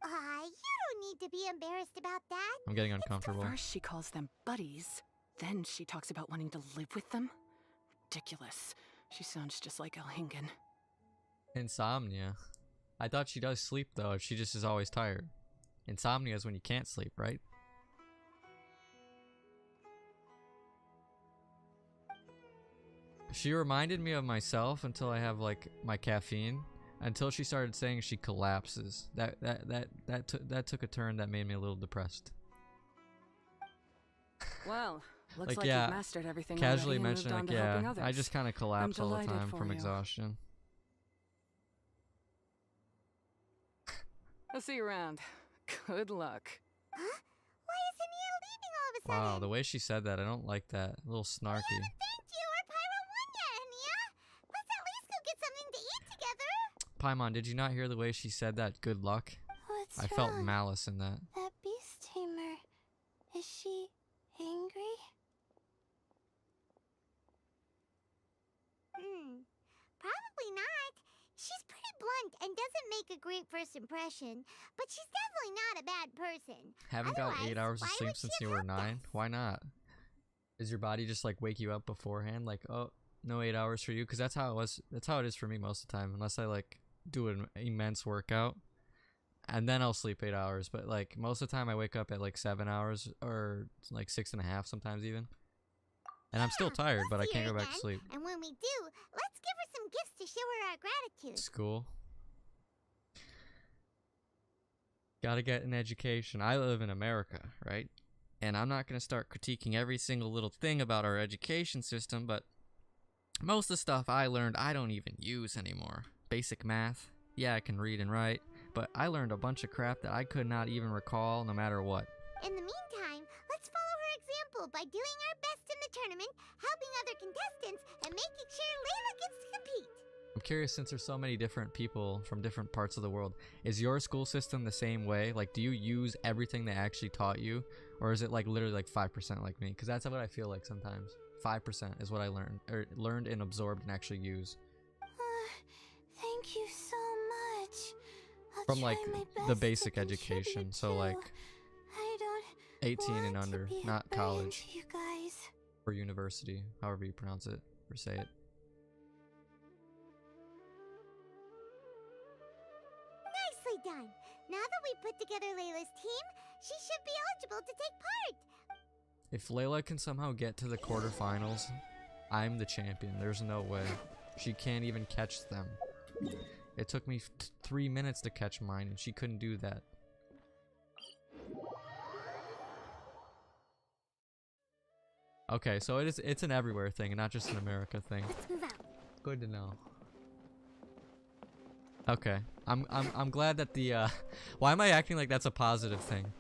You don't need to be embarrassed about that. I'm getting uncomfortable. First she calls them buddies, then she talks about wanting to live with them. Ridiculous. She sounds just like Elhingen. Insomnia. I thought she does sleep though. She just is always tired. Insomnia is when you can't sleep, right? She reminded me of myself until I have like my caffeine. Until she started saying she collapses. That took a turn that made me a little depressed. Well, looks Like, like yeah, you've mastered everything Casually already and mentioned moved like, on to helping yeah, others. I just kind of collapse all the delighted time for from you. exhaustion. I'll see you around. Good luck. Huh? Why isn't Nia leaving all of a sudden? Wow, the way she said that, I don't like that. A little snarky. We haven't thanked you or Pyro won yet, Nia. Let's at least go get something to eat together. Paimon, did you not hear the way she said that? Good luck. What's I felt malice in that. That beast tamer, is she angry? Probably not. She's pretty blunt and doesn't make a great first impression, but she's definitely not a bad person. Haven't got Otherwise, 8 hours of why sleep would she since have you were helped 9. us? Why not? Does your body just like wake you up beforehand? Like, oh, no 8 hours for you? Because that's how it was. That's how it is for me most of the time. Unless I like do an immense workout, and then I'll sleep 8 hours. But like most of the time, I wake up at like 7 hours or like 6.5 sometimes even. And I'm still tired, but I see can't her go back to again, sleep. And when we do, let's give her some gifts to show her our gratitude. School. Gotta get an education. I live in America, right? And I'm not gonna start critiquing every single little thing about our education system, but most of the stuff I learned I don't even use anymore. Basic math, yeah, I can read and write, but I learned a bunch of crap that I could not even recall no matter what. In the meantime, let's follow her example by doing our best in the tournament, helping other contestants, and making sure Layla gets to compete. I'm curious, since there's so many different people from different parts of the world, is your school system the same way? Like, do you use everything they actually taught you? Or is it like literally like 5% like me? Because that's what I feel like sometimes. 5% is what I learned and absorbed and actually use. Thank you so much. I'll From try like my the best basic to education, contribute so too. like I don't 18 and want to under, be a not burden college to you guys. or university, however you pronounce it or say it. Nicely done. Now that we put together Layla's team, she should be eligible to take part. If Layla can somehow get to the quarterfinals, I'm the champion. There's no way. She can't even catch them. It took me 3 minutes to catch mine, and she couldn't do that. Okay, so it's an everywhere thing, and not just an America thing. Let's move out. Good to know. Okay, I'm glad that the why am I acting like that's a positive thing?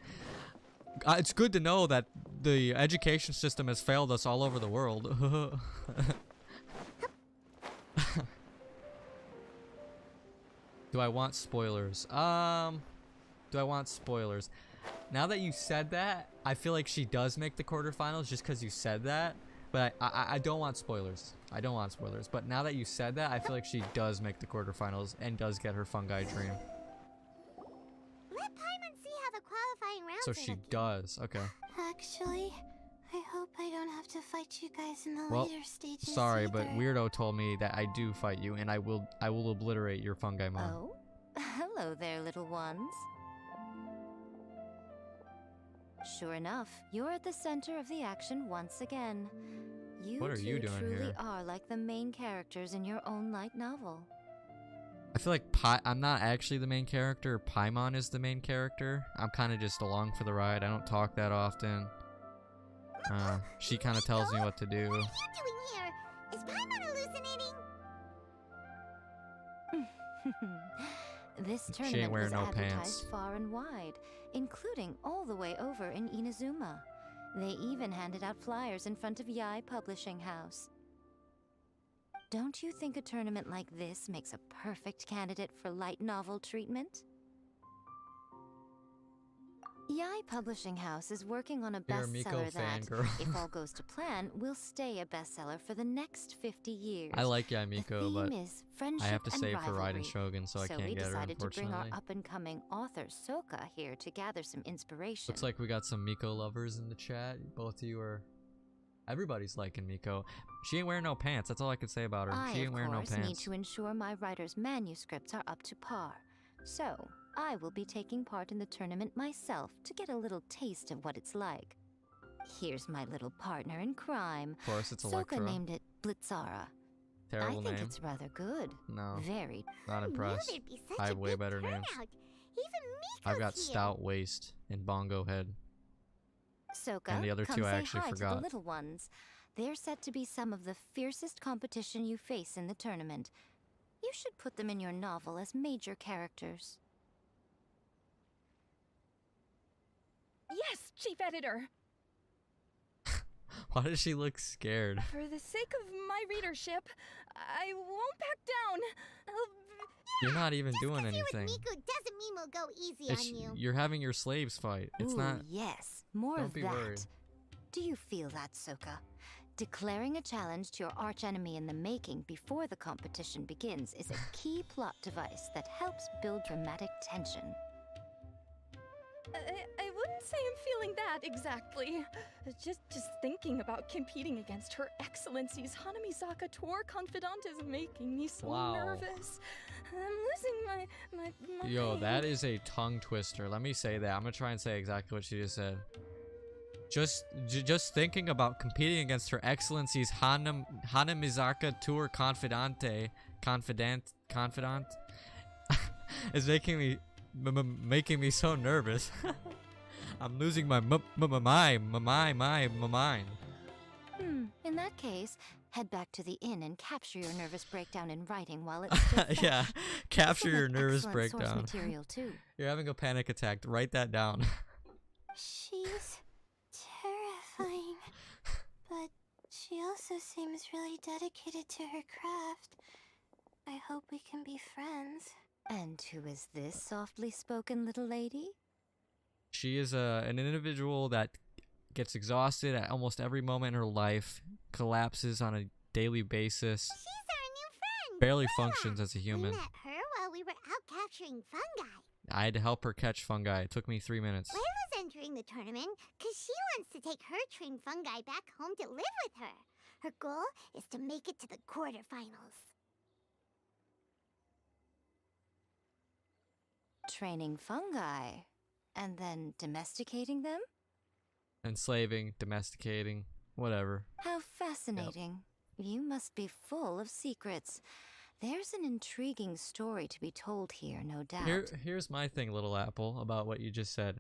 It's good to know that the education system has failed us all over the world. Do I want spoilers? Do I want spoilers? Now that you said that, I feel like she does make the quarterfinals just because you said that. But I don't want spoilers. I don't want spoilers. But now that you said that, I feel like she does make the quarterfinals and does get her fungi dream. Let Paimon see how the qualifying rounds So are she looking. does. Okay. Actually, I hope I don't have to fight you guys in the Well, later stages. sorry, but either. Weirdo told me that I do fight you, and I will obliterate your fungi mom. Oh, hello there, little ones. Sure enough, you're at the center of the action once again. You What are you two doing truly here? are like the main characters in your own light novel. I feel like I'm not actually the main character. Paimon is the main character. I'm kind of just along for the ride. I don't talk that often. She kind of tells me what to do. What are you doing here? Is Paimon hallucinating? This She tournament ain't wearing was no advertised pants. far and wide, including all the way over in Inazuma. They even handed out flyers in front of Yai Publishing House. Don't you think a tournament like this makes a perfect candidate for light novel treatment? Yai Publishing House is working on a You're a Miko bestseller that, fangirl. if all goes to plan, will stay a bestseller for the next 50 years. I like Yai The Miko, but theme is friendship I have to and save for Raiden rivalry. Shogun, so I So can't we get her, decided to bring our unfortunately. up-and-coming author Soka here to gather some inspiration. Looks like we got some Miko lovers in the chat. Both of you are... Everybody's liking Miko. She ain't wearing no pants. That's all I can say about her. I, She ain't of wearing no course, pants. need to ensure my writer's manuscripts are up to par. So, I will be taking part in the tournament myself to get a little taste of what it's like. Here's my little partner in crime. Of course, it's Soka Electra. named it Blitzara. Terrible I think name. it's rather good. No, I Very. not knew impressed. there'd be such I a have way big better names. turnout. Even Miko's I've got here. stout waist and bongo head. Soka, And the other come two I say actually hi to forgot. the little ones. They're set to be some of the fiercest competition you face in the tournament. You should put them in your novel as major characters. Yes, Chief Editor. Why does she look scared? For the sake of my readership, I won't back down. You're not even Just doing 'cause you're anything. with Miku doesn't mean we'll go easy It's, on you. you're having your slaves fight. It's Ooh, not... yes, more Don't of be that. worried. Do you feel that, Soka? Declaring a challenge to your archenemy in the making before the competition begins is a key plot device that helps build dramatic tension. I wouldn't say I'm feeling that exactly. Just thinking about competing against Her Excellency's Hanamizaka tour confidant is making me so Wow. nervous. I'm losing my Yo, mind. that is a tongue twister. Let me say that. I'm gonna try and say exactly what she just said. Just thinking about competing against Her Excellency's Hanamizaka Tour confidant is making me so nervous. I'm losing my mind. In that case, head back to the inn and capture your nervous breakdown in writing while it's still fresh. Yeah, capture your Excellent nervous source breakdown. material too. You're having a panic attack. Write that down. She's terrifying, but she also seems really dedicated to her craft. I hope we can be friends. And who is this softly spoken little lady? She is an individual that gets exhausted at almost every moment in her life, collapses on a daily basis, She's our new friend. barely Layla. functions as a human. We met her while we were out capturing fungi. I had to help her catch fungi. It took me 3 minutes. Layla's entering the tournament because she wants to take her trained fungi back home to live with her. Her goal is to make it to the quarterfinals. Training fungi. And then domesticating them? Enslaving, domesticating, whatever. How fascinating. You must be full of secrets. There's an intriguing story to be told here, no doubt. Here's my thing, Little Apple, about what you just said.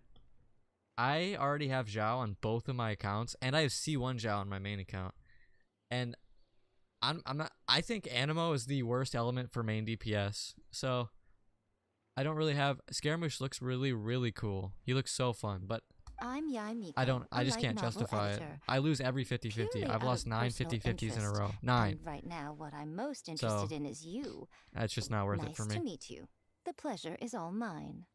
I already have Zhao on both of my accounts, and I have C1 Zhao on my main account. And I'm not. I think Animo is the worst element for main DPS. So I don't really have. Scaramouche looks really, really cool. He looks so fun, but I'm Yai Miko, I a just light can't novel justify it. editor. I lose every 50-50. Purely I've out lost of 9 personal 50-50s in a interest. row. 9. And right now, what I'm most interested in is you. That's just not worth Nice it for to me. meet you. The pleasure is all mine.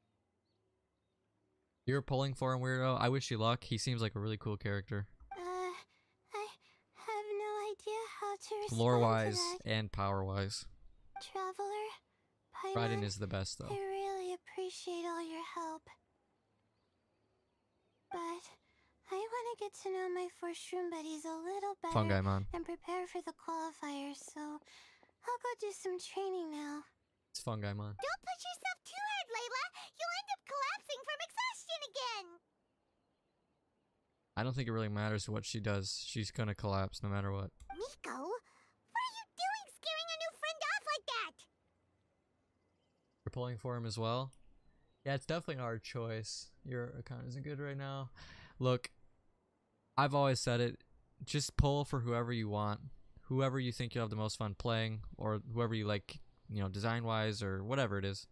You're pulling for him, weirdo. I wish you luck. He seems like a really cool character. I have no idea how to respond Lore-wise to that. and power-wise. Traveler, Raiden Paimon, is the best, though. I really appreciate all your help. But I want to get to know my 4 shroom buddies a little better Fungaimon. and prepare for the qualifiers, so I'll go do some training now. It's Fungaimon. Don't push yourself too hard, Layla! You'll end up collapsing from exhaustion again! I don't think it really matters what she does. She's gonna collapse no matter what. Miko, what are you doing scaring a new friend off like that? You're pulling for him as well? Yeah, it's definitely an hard choice. Your account isn't good right now. Look, I've always said it. Just pull for whoever you want. Whoever you think you'll have the most fun playing, or whoever you like, you know, design-wise or whatever it is.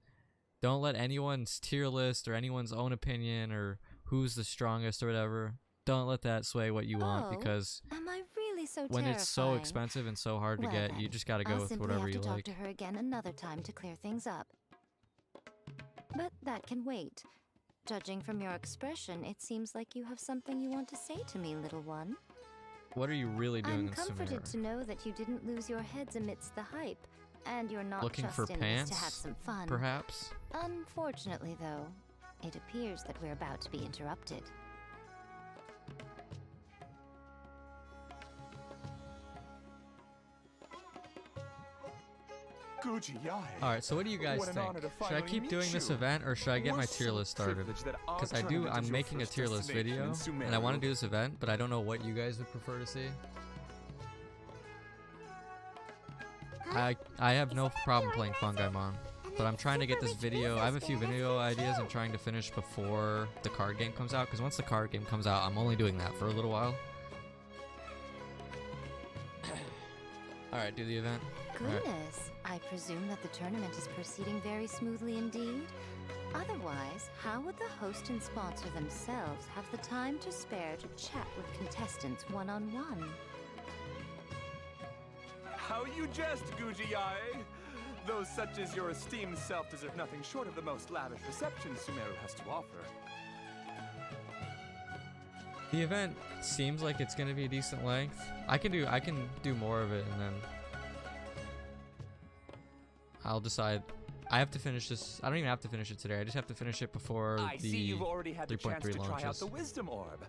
Don't let anyone's tier list or anyone's own opinion or who's the strongest or whatever. Don't let that sway what you want, Oh, because Am I really so when terrifying? it's so expensive and so hard to Well get, then, you just gotta go I'll with simply whatever have you to talk like. to her again another time to clear things up. But that can wait. Judging from your expression, it seems like you have something you want to say to me, little one. What are you really doing I'm in comforted Sumeru? to know that you didn't lose your heads amidst the hype, and you're not Looking just for in this to have pants, some fun. perhaps? Unfortunately, though, it appears that we're about to be interrupted. Alright, so what do you guys think? Should I keep doing this event or should I get my tier list started? Because I'm making a tier list video and I want to do this event, but I don't know what you guys would prefer to see. I have no problem playing Fungaimon, but I'm trying to get this video. I have a few video ideas I'm trying to finish before the card game comes out, because once the card game comes out, I'm only doing that for a little while. Alright, do the event. Goodness, I presume that the tournament is proceeding very smoothly indeed. Otherwise, how would the host and sponsor themselves have the time to spare to chat with contestants one-on-one? How you jest, Gujiyai! Those such as your esteemed self deserve nothing short of the most lavish reception Sumeru has to offer. The event seems like it's gonna be a decent length. I can do more of it and then I'll decide. I have to finish this. I don't even have to finish it today. I just have to finish it before I see you've already had the chance to 3.3 try out launches. the Wisdom Orb.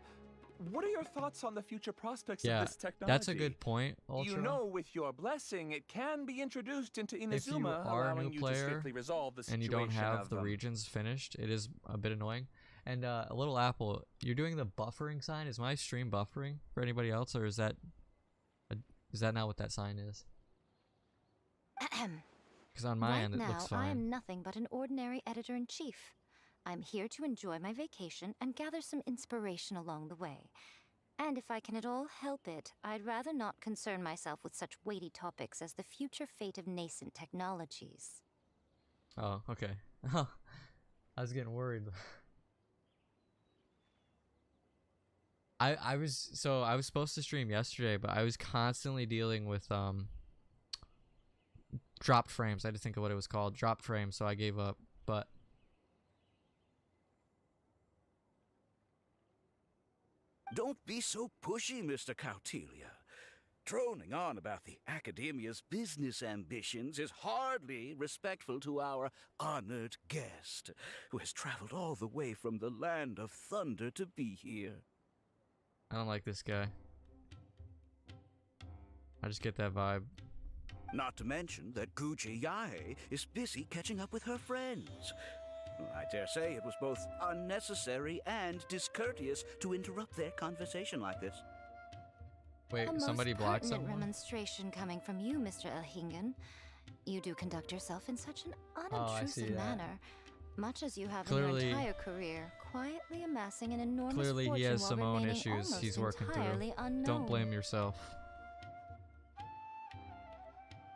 What are your thoughts on the future prospects Yeah, of this technology? that's a good point, Ultra. You know, with your blessing, it can be introduced into Inazuma, If you are a allowing new you to player swiftly resolve the situation and you don't have of, the regions finished, it is a bit annoying. And a little Apple, you're doing the buffering sign. Is my stream buffering for anybody else, or is that not what that sign is? Because on my end it looks Right now, I fine. am nothing but an ordinary editor-in-chief. I'm here to enjoy my vacation and gather some inspiration along the way. And if I can at all help it, I'd rather not concern myself with such weighty topics as the future fate of nascent technologies. Oh, okay. I was getting worried. I was supposed to stream yesterday, but I was constantly dealing with dropped frames. I had to think of what it was called, dropped frames, so I gave up. But Don't be so pushy, Mr. Cautelia. Droning on about the Academia's business ambitions is hardly respectful to our honored guest, who has traveled all the way from the land of thunder to be here. I don't like this guy. I just get that vibe. Not to mention that Guji Yae is busy catching up with her friends. I dare say it was both unnecessary and discourteous to interrupt their conversation like this. Wait, A somebody most blocked pertinent someone? remonstration coming from you, Mr. Elhingen. You do conduct yourself in such an I see unobtrusive that. manner, much as you have Clearly- in your entire career, quietly amassing an enormous Clearly he fortune has while some own remaining issues almost he's working through. entirely unknown. Don't blame yourself.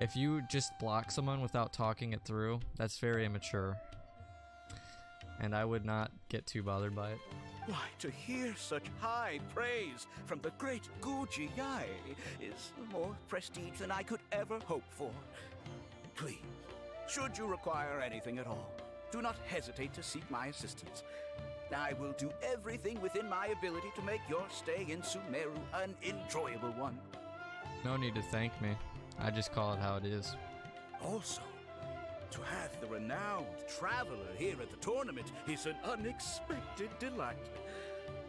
If you just block someone without talking it through, that's very immature. And I would not get too bothered by it. Why, to hear such high praise from the great Guji Yae is more prestige than I could ever hope for. Please, should you require anything at all, do not hesitate to seek my assistance. I will do everything within my ability to make your stay in Sumeru an enjoyable one. No need to thank me. I just call it how it is. Also, to have the renowned traveler here at the tournament is an unexpected delight.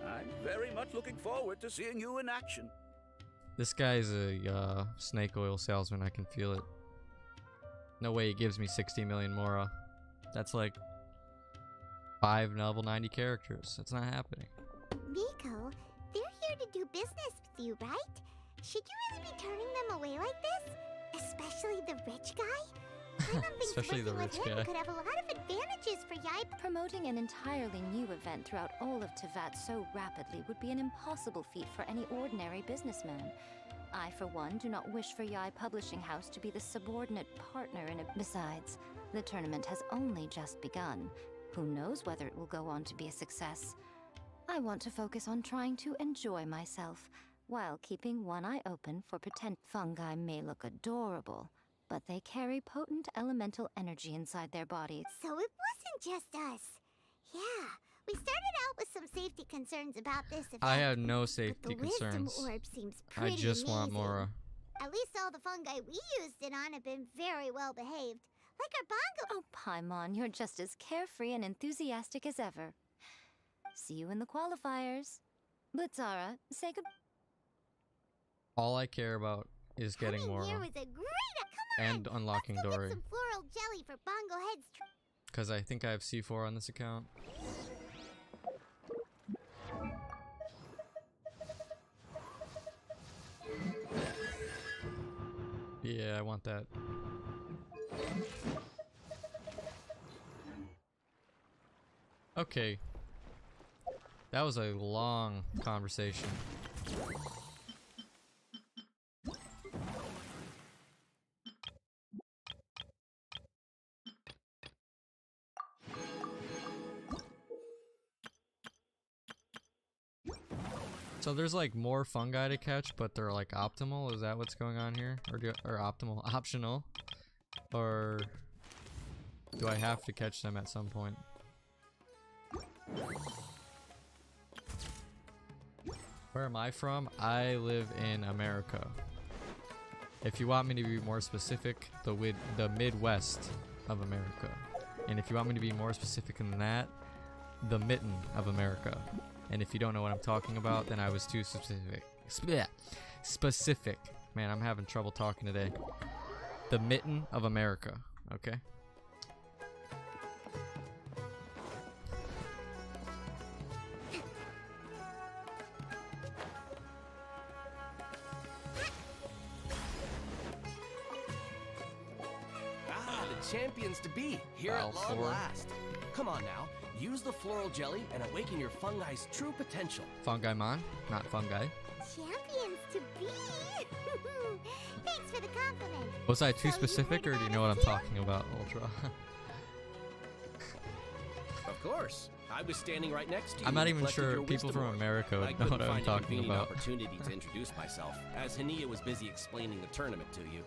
I'm very much looking forward to seeing you in action. This guy's a snake oil salesman. I can feel it. No way he gives me 60 million Mora. That's like 5 level 90 characters. That's not happening. Miko, they're here to do business with you, right? Should you really be turning them away like this? Especially the rich guy? Paimon thinks Especially the working with rich him guy. could have a lot of advantages for Yai. Promoting an entirely new event throughout all of Teyvat so rapidly would be an impossible feat for any ordinary businessman. I, for one, do not wish for Yai Publishing House to be the subordinate partner in a... Besides, the tournament has only just begun. Who knows whether it will go on to be a success? I want to focus on trying to enjoy myself, while keeping one eye open for pretend fungi may look adorable, but they carry potent elemental energy inside their bodies. So it wasn't just us. Yeah, we concerns about this event. I have no but safety the wisdom concerns. orb seems I pretty just want amazing. Mora. At least all the fungi we used it on have been very well behaved. Like our bongo. Oh, Paimon, you're just as carefree and enthusiastic as ever. See you in the qualifiers. Blitzara, say good. All I care about is getting Coming here Mora was a great. Come on. and unlocking Let's go Dory. get some floral jelly for Bongo Head's. Because I think I have C4 on this account. Yeah, I want that. Okay. That was a long conversation. So there's like more fungi to catch, but they're like optimal. Is that what's going on here? Or optimal, optional? Or do I have to catch them at some point? Where am I from? I live in America. If you want me to be more specific, the Midwest of America. And if you want me to be more specific than that, the mitten of America. And if you don't know what I'm talking about, then I was too specific. Specific. Man, I'm having trouble talking today. The mitten of America, okay? Ah, the champions to be, here at long Balfour. last. Come on now, use the floral jelly and awaken your fungi's true potential. Fungi-mon, not fungi. Champions to be. Thanks for the compliment. Was I So too you specific, heard or do you about know what us I'm too? talking about, Ultra? Of course, I was standing right next to you. I'm not and even collected sure your people wisdom from orb. America I would know couldn't what I'm find a talking convenient about. opportunity to introduce myself, as Hania was busy explaining the tournament to you.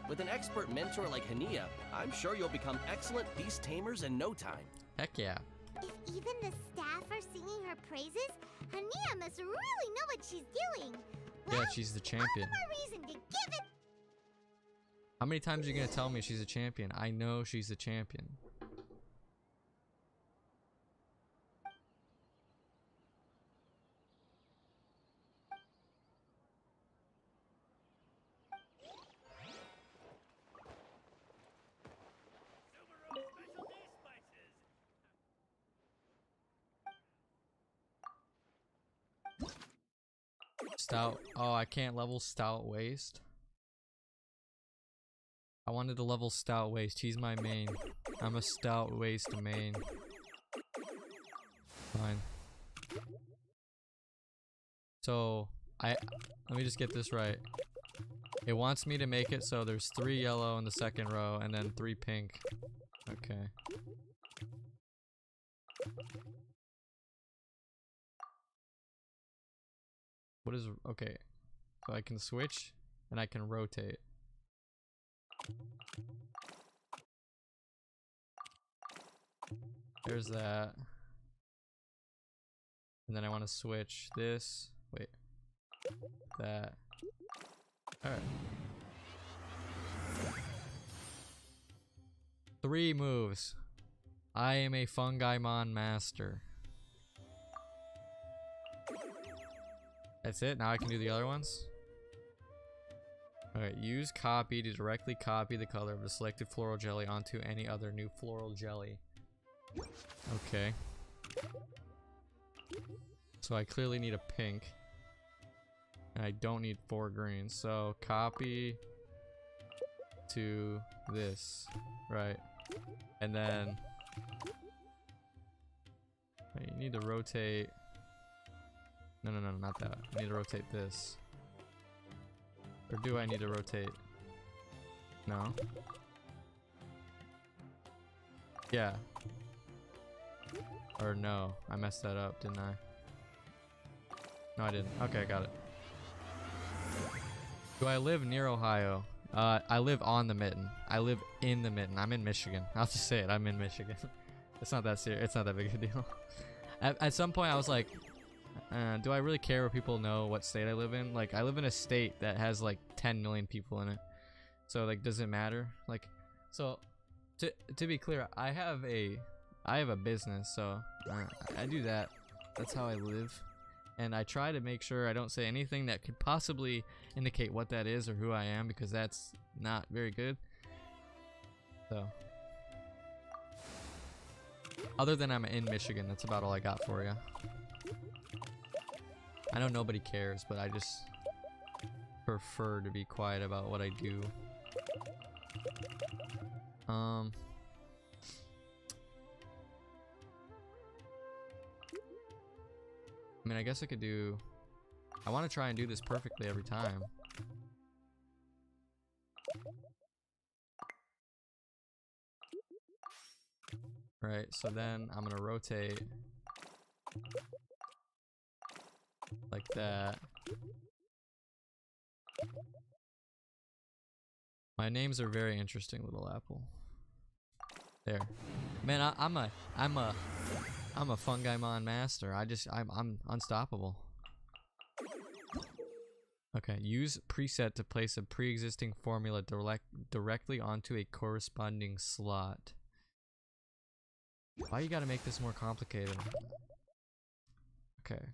With an expert mentor like Hania, I'm sure you'll become excellent beast tamers in no time. Heck yeah. If even the staff are singing her praises, Hania must really know what she's doing. Yeah, Well, she's the all the champion. more reason to give it. How many times are you gonna tell me she's a champion? I know she's a champion. Stout. Oh, I can't level Stout Waist. I wanted to level Stout Waist. He's my main. I'm a Stout Waist main. Fine. So, let me just get this right. It wants me to make it so there's 3 yellow in the second row and then 3 pink. Okay. What is, okay. So I can switch and I can rotate. There's that. And then I want to switch this. Wait. That. Alright. 3 moves. I am a Fungimon master. That's it? Now I can do the other ones? Alright, use copy to directly copy the color of the selected floral jelly onto any other new floral jelly. Okay. So I clearly need a pink. And I don't need 4 greens. So copy to this. Right. And then wait, you need to rotate. No, not that. I need to rotate this. Or do I need to rotate? No. Yeah. Or no. I messed that up, didn't I? No, I didn't. Okay, I got it. Do I live near Ohio? I live on the mitten. I live in the mitten. I'm in Michigan. I'll just say it. I'm in Michigan. It's not that serious. It's not that big a deal. At some point, I was like, do I really care if people know what state I live in? Like, I live in a state that has like 10 million people in it. So like, does it matter? Like, so to be clear, I have a business. So I do that. That's how I live. And I try to make sure I don't say anything that could possibly indicate what that is or who I am, because that's not very good. So, other than I'm in Michigan, that's about all I got for you. I know nobody cares, but I just prefer to be quiet about what I do. I mean, I guess I could do... I want to try and do this perfectly every time. Right, so then I'm gonna rotate like that. My names are very interesting, little apple. There, man. I'm a Fungaimon master. I'm unstoppable. Okay, use preset to place a pre-existing formula directly onto a corresponding slot. Why you gotta make this more complicated? Okay.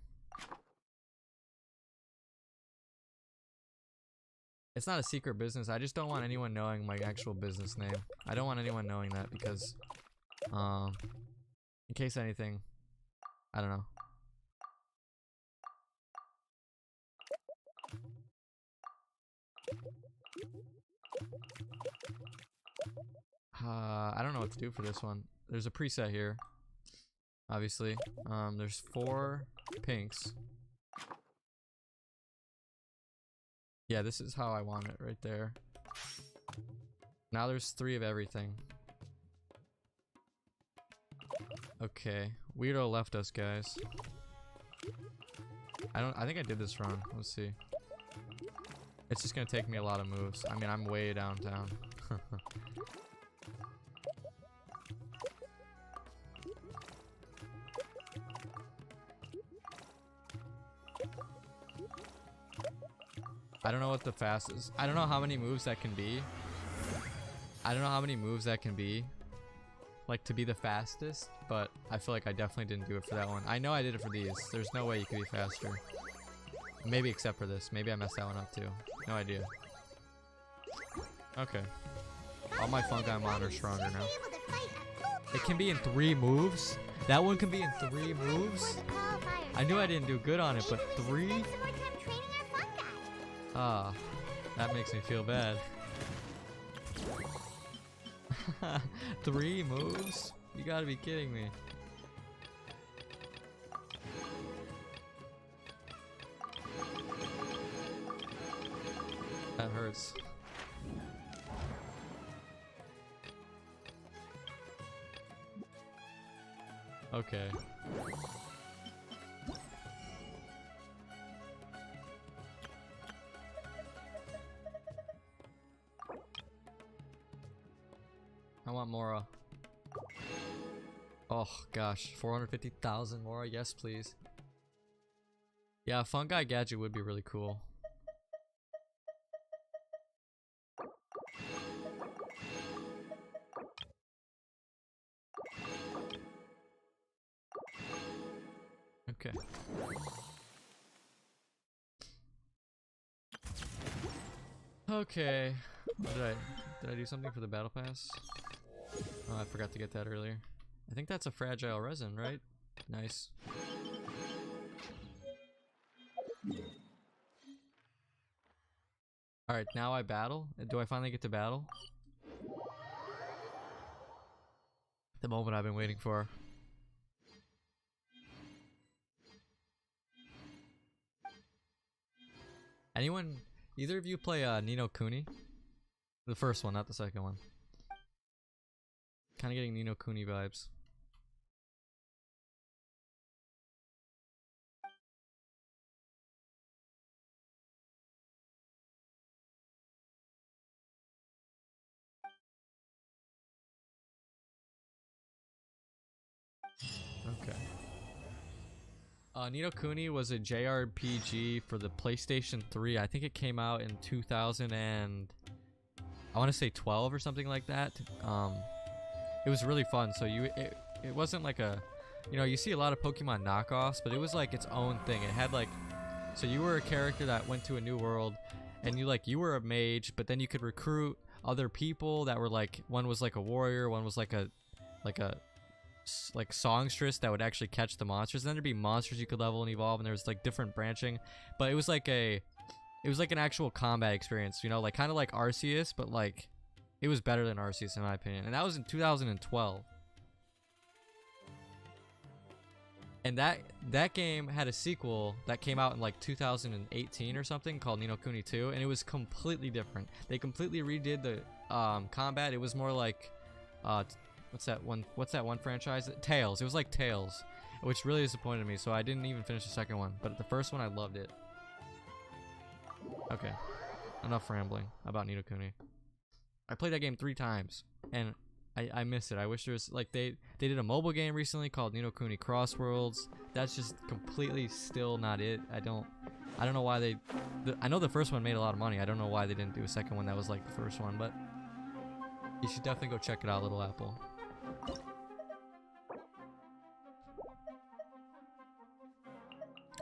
It's not a secret business. I just don't want anyone knowing my actual business name. I don't want anyone knowing that because, in case anything, I don't know. I don't know what to do for this one. There's a preset here, obviously. There's 4 pinks. Yeah, this is how I want it right there. Now there's 3 of everything. Okay, Weirdo left us, guys. I think I did this wrong. Let's see. It's just gonna take me a lot of moves. I mean, I'm way downtown. I don't know what the fastest. I don't know how many moves that can be. I don't know how many moves that can be, like, to be the fastest, but I feel like I definitely didn't do it for that one. I know I did it for these. There's no way you could be faster. Maybe except for this. Maybe I messed that one up too. No idea. Okay. All my Fungaimon are stronger now. It can be in 3 moves? That one can be in 3 moves? I knew I didn't do good on it, but 3? Ah, that makes me feel bad. 3 moves? You gotta be kidding me. That hurts. Okay. I want Mora. Oh gosh, 450,000 Mora, yes please. Yeah, a Fungi gadget would be really cool. Okay. Okay. What did I do something for the battle pass? Oh, I forgot to get that earlier. I think that's a fragile resin, right? Nice. Alright, now I battle. Do I finally get to battle? The moment I've been waiting for. Anyone, either of you play Ni no Kuni? The first one, not the second one. Kind of getting Ni no Kuni vibes. Okay. Ni no Kuni was a JRPG for the PlayStation 3. I think it came out in 2000 and I want to say 12 or something like that. It was really fun. So it wasn't like a, you know, you see a lot of Pokemon knockoffs, but it was like its own thing. It had like, so you were a character that went to a new world, and you were a mage, but then you could recruit other people that were like, one was like a warrior, one was like a songstress that would actually catch the monsters. And then there'd be monsters you could level and evolve, and there was like different branching, but it was like an actual combat experience, you know, like kind of like Arceus, but like it was better than Arceus in my opinion. And that was in 2012. And that game had a sequel that came out in like 2018 or something called Ni no Kuni 2, and it was completely different. They completely redid the combat. It was more like what's that one franchise? Tales. It was like Tales, which really disappointed me, so I didn't even finish the second one. But the first one, I loved it. Okay, enough rambling about Ni no Kuni. I played that game 3 times, and I miss it. I wish there was, like, they did a mobile game recently called Ni no Kuni Crossworlds. That's just completely still not it. I don't know why I know the first one made a lot of money. I don't know why they didn't do a second one that was like the first one, but you should definitely go check it out, Little Apple.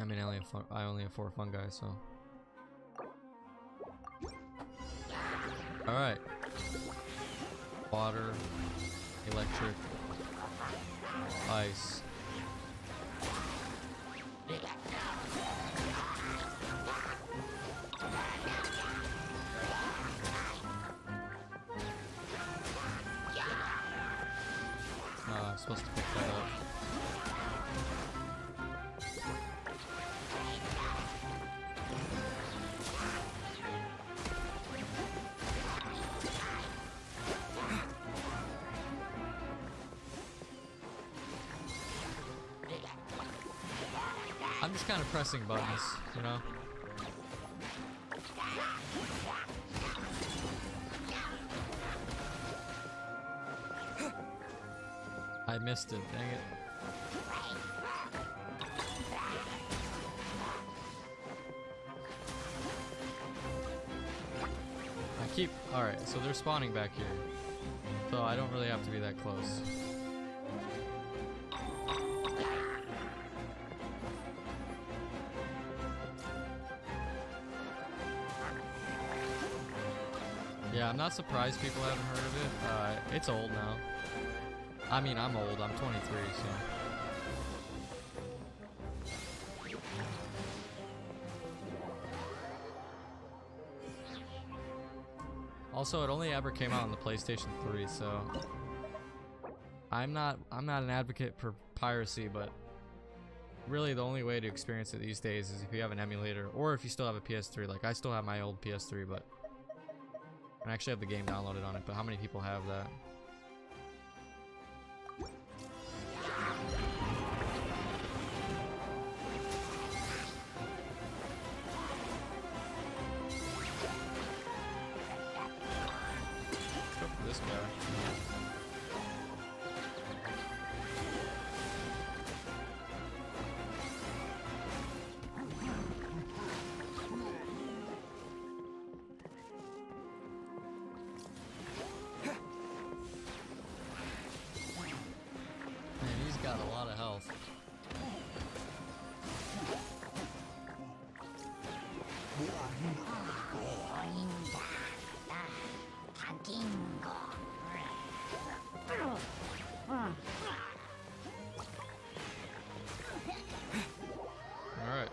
I mean, I only have 4 fungi, so. Alright. Water, electric, ice. I'm supposed to pick that up. I'm just kind of pressing buttons, you know? I missed it, dang it. Alright, so they're spawning back here. So I don't really have to be that close. Yeah, I'm not surprised people haven't heard of it. It's old now. I mean, I'm old. I'm 23, so. Also, it only ever came out on the PlayStation 3, so I'm not an advocate for piracy, but really the only way to experience it these days is if you have an emulator or if you still have a PS3. Like, I still have my old PS3, but I actually have the game downloaded on it, but how many people have that? Let's go for this guy. Got a lot of health. All right.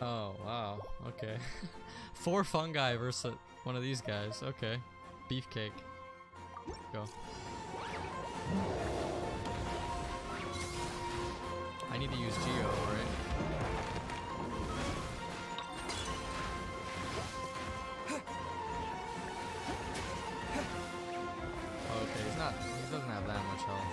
Oh, wow. Okay. 4 fungi versus one of these guys. Okay. Beefcake. Go. I need to use Geo, right? Okay, he doesn't have that much health.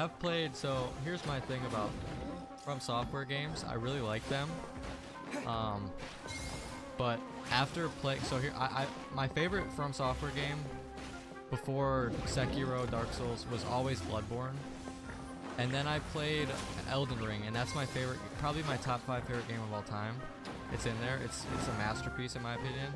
have played. So here's my thing about From Software games. I really like them. But after playing, so here, my favorite From Software game before Sekiro, Dark Souls was always Bloodborne. And then I played Elden Ring, and that's my favorite, probably my top 5 favorite game of all time. It's in there. It's a masterpiece in my opinion.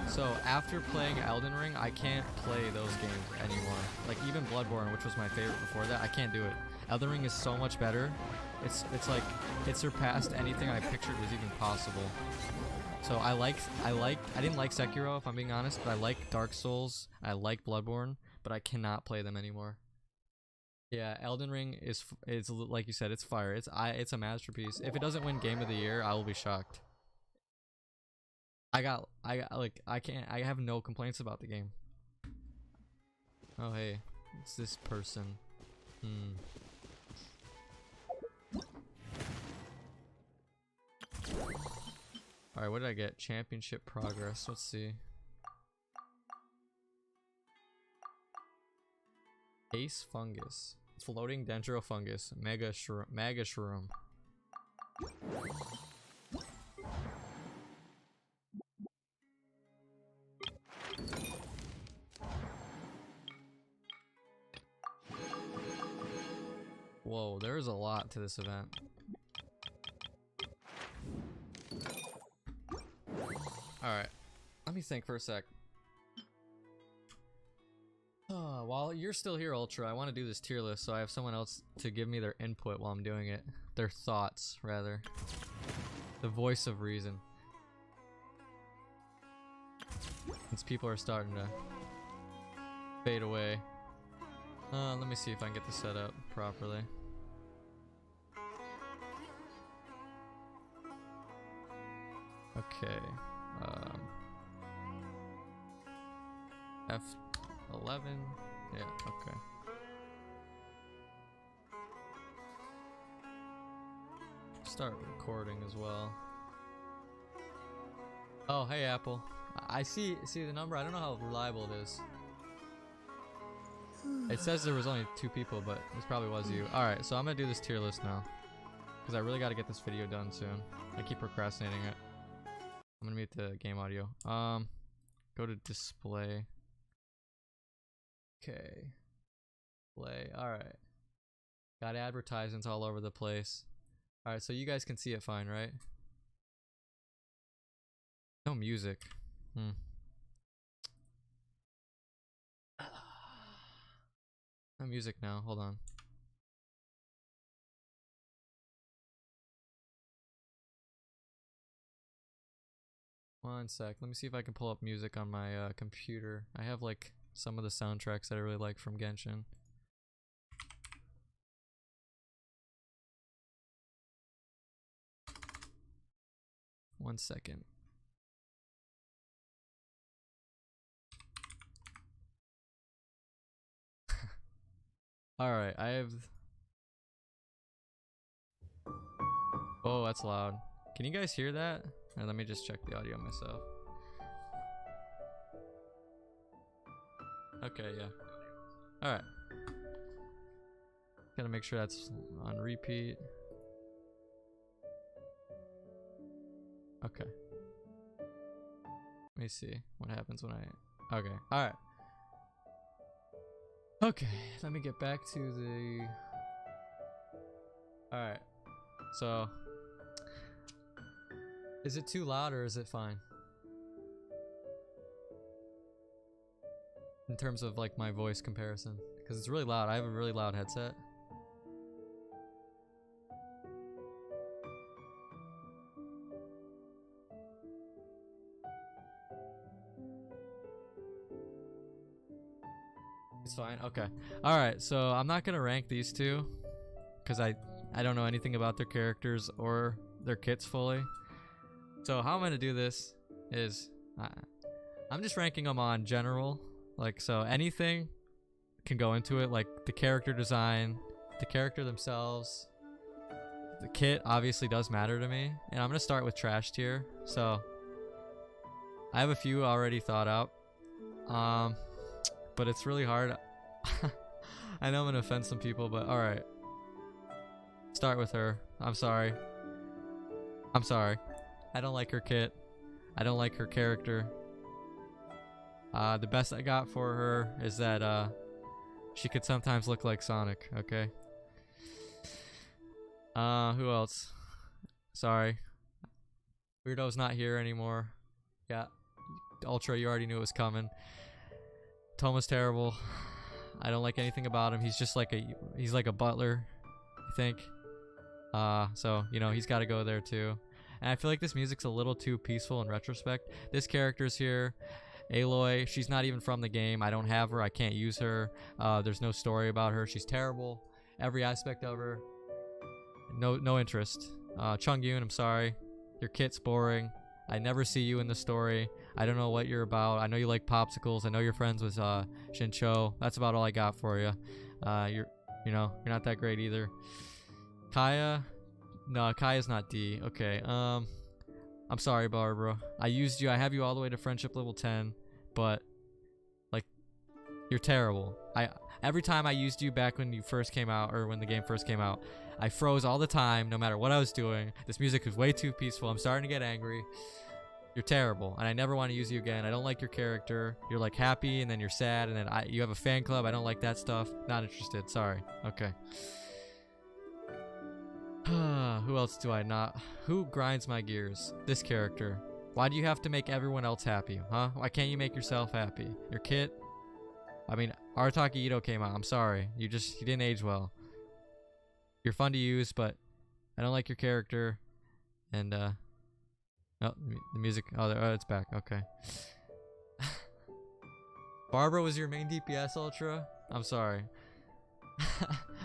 So after playing Elden Ring, I can't play those games anymore. Like even Bloodborne, which was my favorite before that, I can't do it. Elden Ring is so much better. It's like it surpassed anything I pictured was even possible. So I didn't like Sekiro if I'm being honest, but I like Dark Souls, I like Bloodborne, but I cannot play them anymore. Yeah, Elden Ring is like you said, it's fire. It's a masterpiece. If it doesn't win Game of the Year, I will be shocked. I have no complaints about the game. Oh hey, it's this person. Alright, what did I get? Championship progress. Let's see. Ace fungus. Floating dendro fungus. Mega shroom. Whoa, there's a lot to this event. Alright, let me think for a sec. While you're still here, Ultra, I want to do this tier list, so I have someone else to give me their input while I'm doing it. Their thoughts, rather. The voice of reason. Since people are starting to fade away. Let me see if I can get this set up properly. Okay. F11. Yeah, okay. Start recording as well. Oh, hey Apple. I see the number. I don't know how reliable it is. It says there was only 2 people, but this probably was you. Alright, so I'm gonna do this tier list now. Because I really gotta get this video done soon. I keep procrastinating it. I'm gonna mute the game audio. Go to display. Okay. Play. Alright. Got advertisements all over the place. Alright, so you guys can see it fine, right? No music. No music now. Hold on. One sec. Let me see if I can pull up music on my computer. I have like some of the soundtracks that I really like from Genshin. One second. Alright, I have... Oh, that's loud. Can you guys hear that? Or let me just check the audio myself. Okay, yeah. Alright. Gotta make sure that's on repeat. Okay. Let me see what happens when I... Okay, alright. Okay, let me get back to the... Alright. So... Is it too loud or is it fine? In terms of like my voice comparison. Because it's really loud. I have a really loud headset. It's fine? Okay. Alright, so I'm not gonna rank these two. Because I don't know anything about their characters or their kits fully. So how I'm gonna do this is I'm just ranking them on general, like, so anything can go into it, like the character design, the character themselves. The kit obviously does matter to me, and I'm gonna start with trash tier. So I have a few already thought out, but it's really hard. I know I'm gonna offend some people, but alright. Start with her. I'm sorry. I'm sorry. I don't like her kit. I don't like her character. The best I got for her is that she could sometimes look like Sonic, okay? Who else? Sorry. Weirdo's not here anymore. Yeah. Ultra, you already knew it was coming. Toma's terrible. I don't like anything about him. He's just like he's like a butler, I think. So, you know, he's got to go there too. And I feel like this music's a little too peaceful in retrospect. This character's here. Aloy, she's not even from the game. I don't have her. I can't use her. There's no story about her. She's terrible. Every aspect of her. No interest. Chungyun, I'm sorry. Your kit's boring. I never see you in the story. I don't know what you're about. I know you like popsicles. I know you're friends with Shincho. That's about all I got for you. You're not that great either. Kaya, no, Kaya's not D. Okay. I'm sorry, Barbara. I used you. I have you all the way to friendship level 10, but like, you're terrible. Every time I used you back when you first came out, or when the game first came out, I froze all the time, no matter what I was doing. This music is way too peaceful. I'm starting to get angry. You're terrible, and I never want to use you again. I don't like your character. You're like happy, and then you're sad, and then you have a fan club. I don't like that stuff. Not interested. Sorry. Okay. Who else do I not? Who grinds my gears? This character. Why do you have to make everyone else happy, huh? Why can't you make yourself happy? Your kit? I mean, Arataki Ito came out. I'm sorry. You didn't age well. You're fun to use, but I don't like your character. And, oh, the music. Oh, it's back. Okay. Barbara was your main DPS, Ultra? I'm sorry.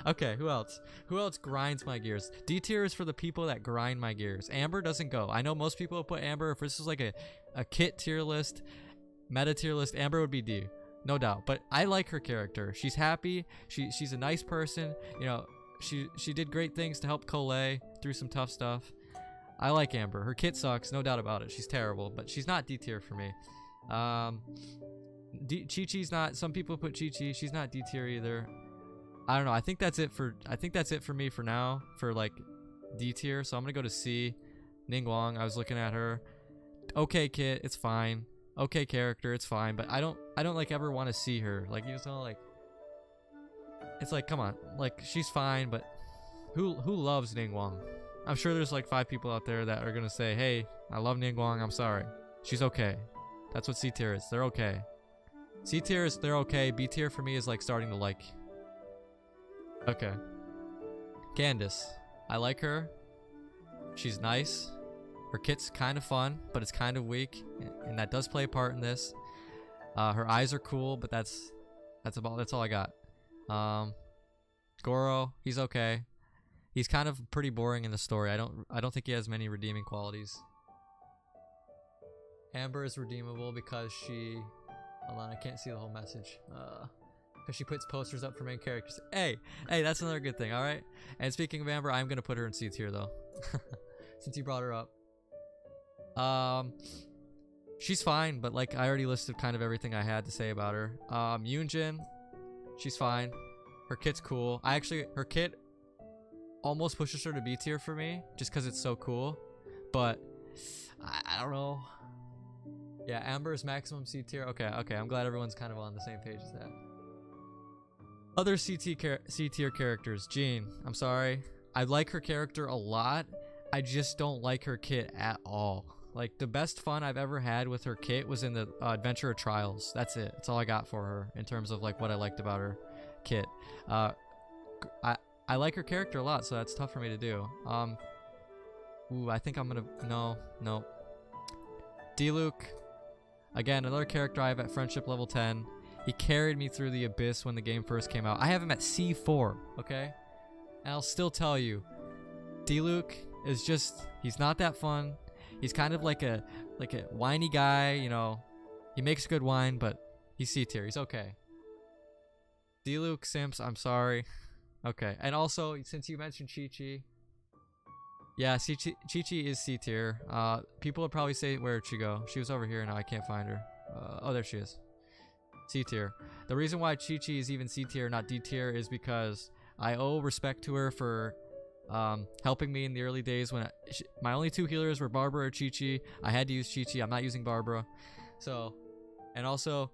Okay, who else? Who else grinds my gears? D tier is for the people that grind my gears. Amber doesn't go. I know most people would put Amber. If this was like a kit tier list, meta tier list, Amber would be D. No doubt. But I like her character. She's happy. She's a nice person. You know, she did great things to help Colette through some tough stuff. I like Amber. Her kit sucks, no doubt about it. She's terrible, but she's not D tier for me. Chi-Chi's not. Some people put Chi-Chi. She's not D tier either. I don't know. I think that's it for me for now for like D tier. So I'm gonna go to C. Ningguang. I was looking at her. Okay, kit. It's fine. Okay, character. It's fine. But I don't like ever want to see her. Like, you just know, like, it's like, come on. Like, she's fine, but who loves Ningguang? I'm sure there's like 5 people out there that are gonna say, hey, I love Ningguang. I'm sorry. She's okay. That's what C tier is. They're okay. C tier is they're okay. B tier for me is like starting to like. Okay. Candace. I like her. She's nice. Her kit's kind of fun, but it's kind of weak, and that does play a part in this. Her eyes are cool, but that's all I got. Goro, he's okay. He's kind of pretty boring in the story. I don't think he has many redeeming qualities. Amber is redeemable because she, hold on, I can't see the whole message. Because she puts posters up for main characters. Hey, that's another good thing, alright? And speaking of Amber, I'm going to put her in C tier, though. Since you brought her up. She's fine, but like I already listed kind of everything I had to say about her. Yoonjin, she's fine. Her kit's cool. Her kit almost pushes her to B tier for me, just because it's so cool. But, I don't know. Yeah, Amber is maximum C tier. Okay, I'm glad everyone's kind of on the same page as that. Other C tier characters. Jean, I'm sorry. I like her character a lot. I just don't like her kit at all. Like, the best fun I've ever had with her kit was in the Adventure of Trials. That's it. That's all I got for her in terms of like what I liked about her kit. I like her character a lot, so that's tough for me to do. I think I'm gonna no. D-Luke, again, another character I have at friendship level 10. He carried me through the abyss when the game first came out. I have him at C4, okay? And I'll still tell you, D-Luke is just, he's not that fun. He's kind of like a whiny guy, you know. He makes good wine, but he's C tier. He's okay. D-Luke Simps, I'm sorry. Okay, and also, since you mentioned Chi-Chi, yeah, Chi-Chi is C tier. People would probably say, where'd she go? She was over here, now I can't find her. Oh, there she is. C tier. The reason why Chi-Chi is even C tier, not D tier, is because I owe respect to her for helping me in the early days when my only 2 healers were Barbara or Chi-Chi. I had to use Chi-Chi. I'm not using Barbara. So, and also,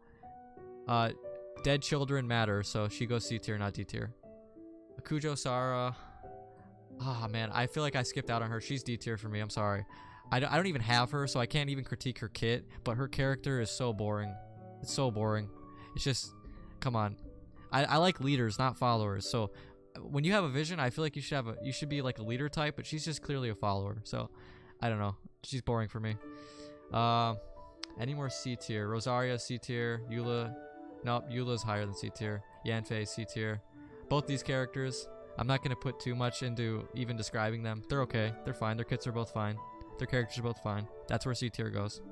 dead children matter, so she goes C tier, not D tier. Akujo Sara. Ah, man, I feel like I skipped out on her. She's D tier for me. I'm sorry. I don't even have her, so I can't even critique her kit, but her character is so boring. It's so boring. It's just, come on. I like leaders, not followers. So when you have a vision, I feel like you should be like a leader type, but she's just clearly a follower. So I don't know. She's boring for me. Any more C tier? Rosaria C tier. Eula. Nope, Eula's higher than C tier. Yanfei C tier. Both these characters, I'm not gonna put too much into even describing them. They're okay. They're fine. Their kits are both fine. Their characters are both fine. That's where C tier goes.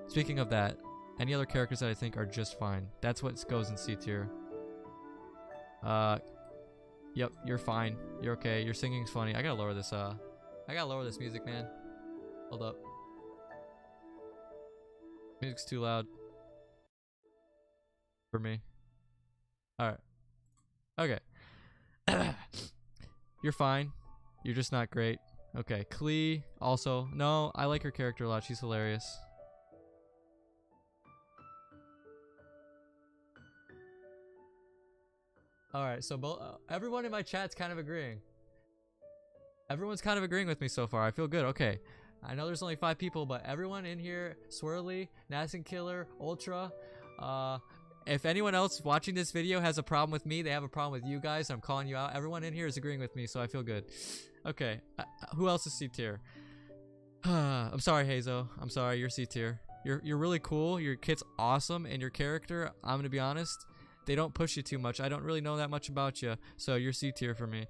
Speaking of that, any other characters that I think are just fine. That's what goes in C tier. Yep, you're fine. You're okay. Your singing's funny. I gotta lower this music, man. Hold up. Music's too loud for me. Alright. Okay. You're fine. You're just not great. Okay. Klee, also. No, I like her character a lot. She's hilarious. Alright, so everyone in my chat's kind of agreeing. Everyone's kind of agreeing with me so far. I feel good. Okay. I know there's only 5 people, but everyone in here, Swirly, Nascent Killer, Ultra, if anyone else watching this video has a problem with me, they have a problem with you guys, I'm calling you out. Everyone in here is agreeing with me, so I feel good. Okay, who else is C tier? I'm sorry, Hazo. I'm sorry, you're C tier. You're really cool. Your kit's awesome, and your character, I'm gonna be honest, they don't push you too much. I don't really know that much about you, so you're C tier for me.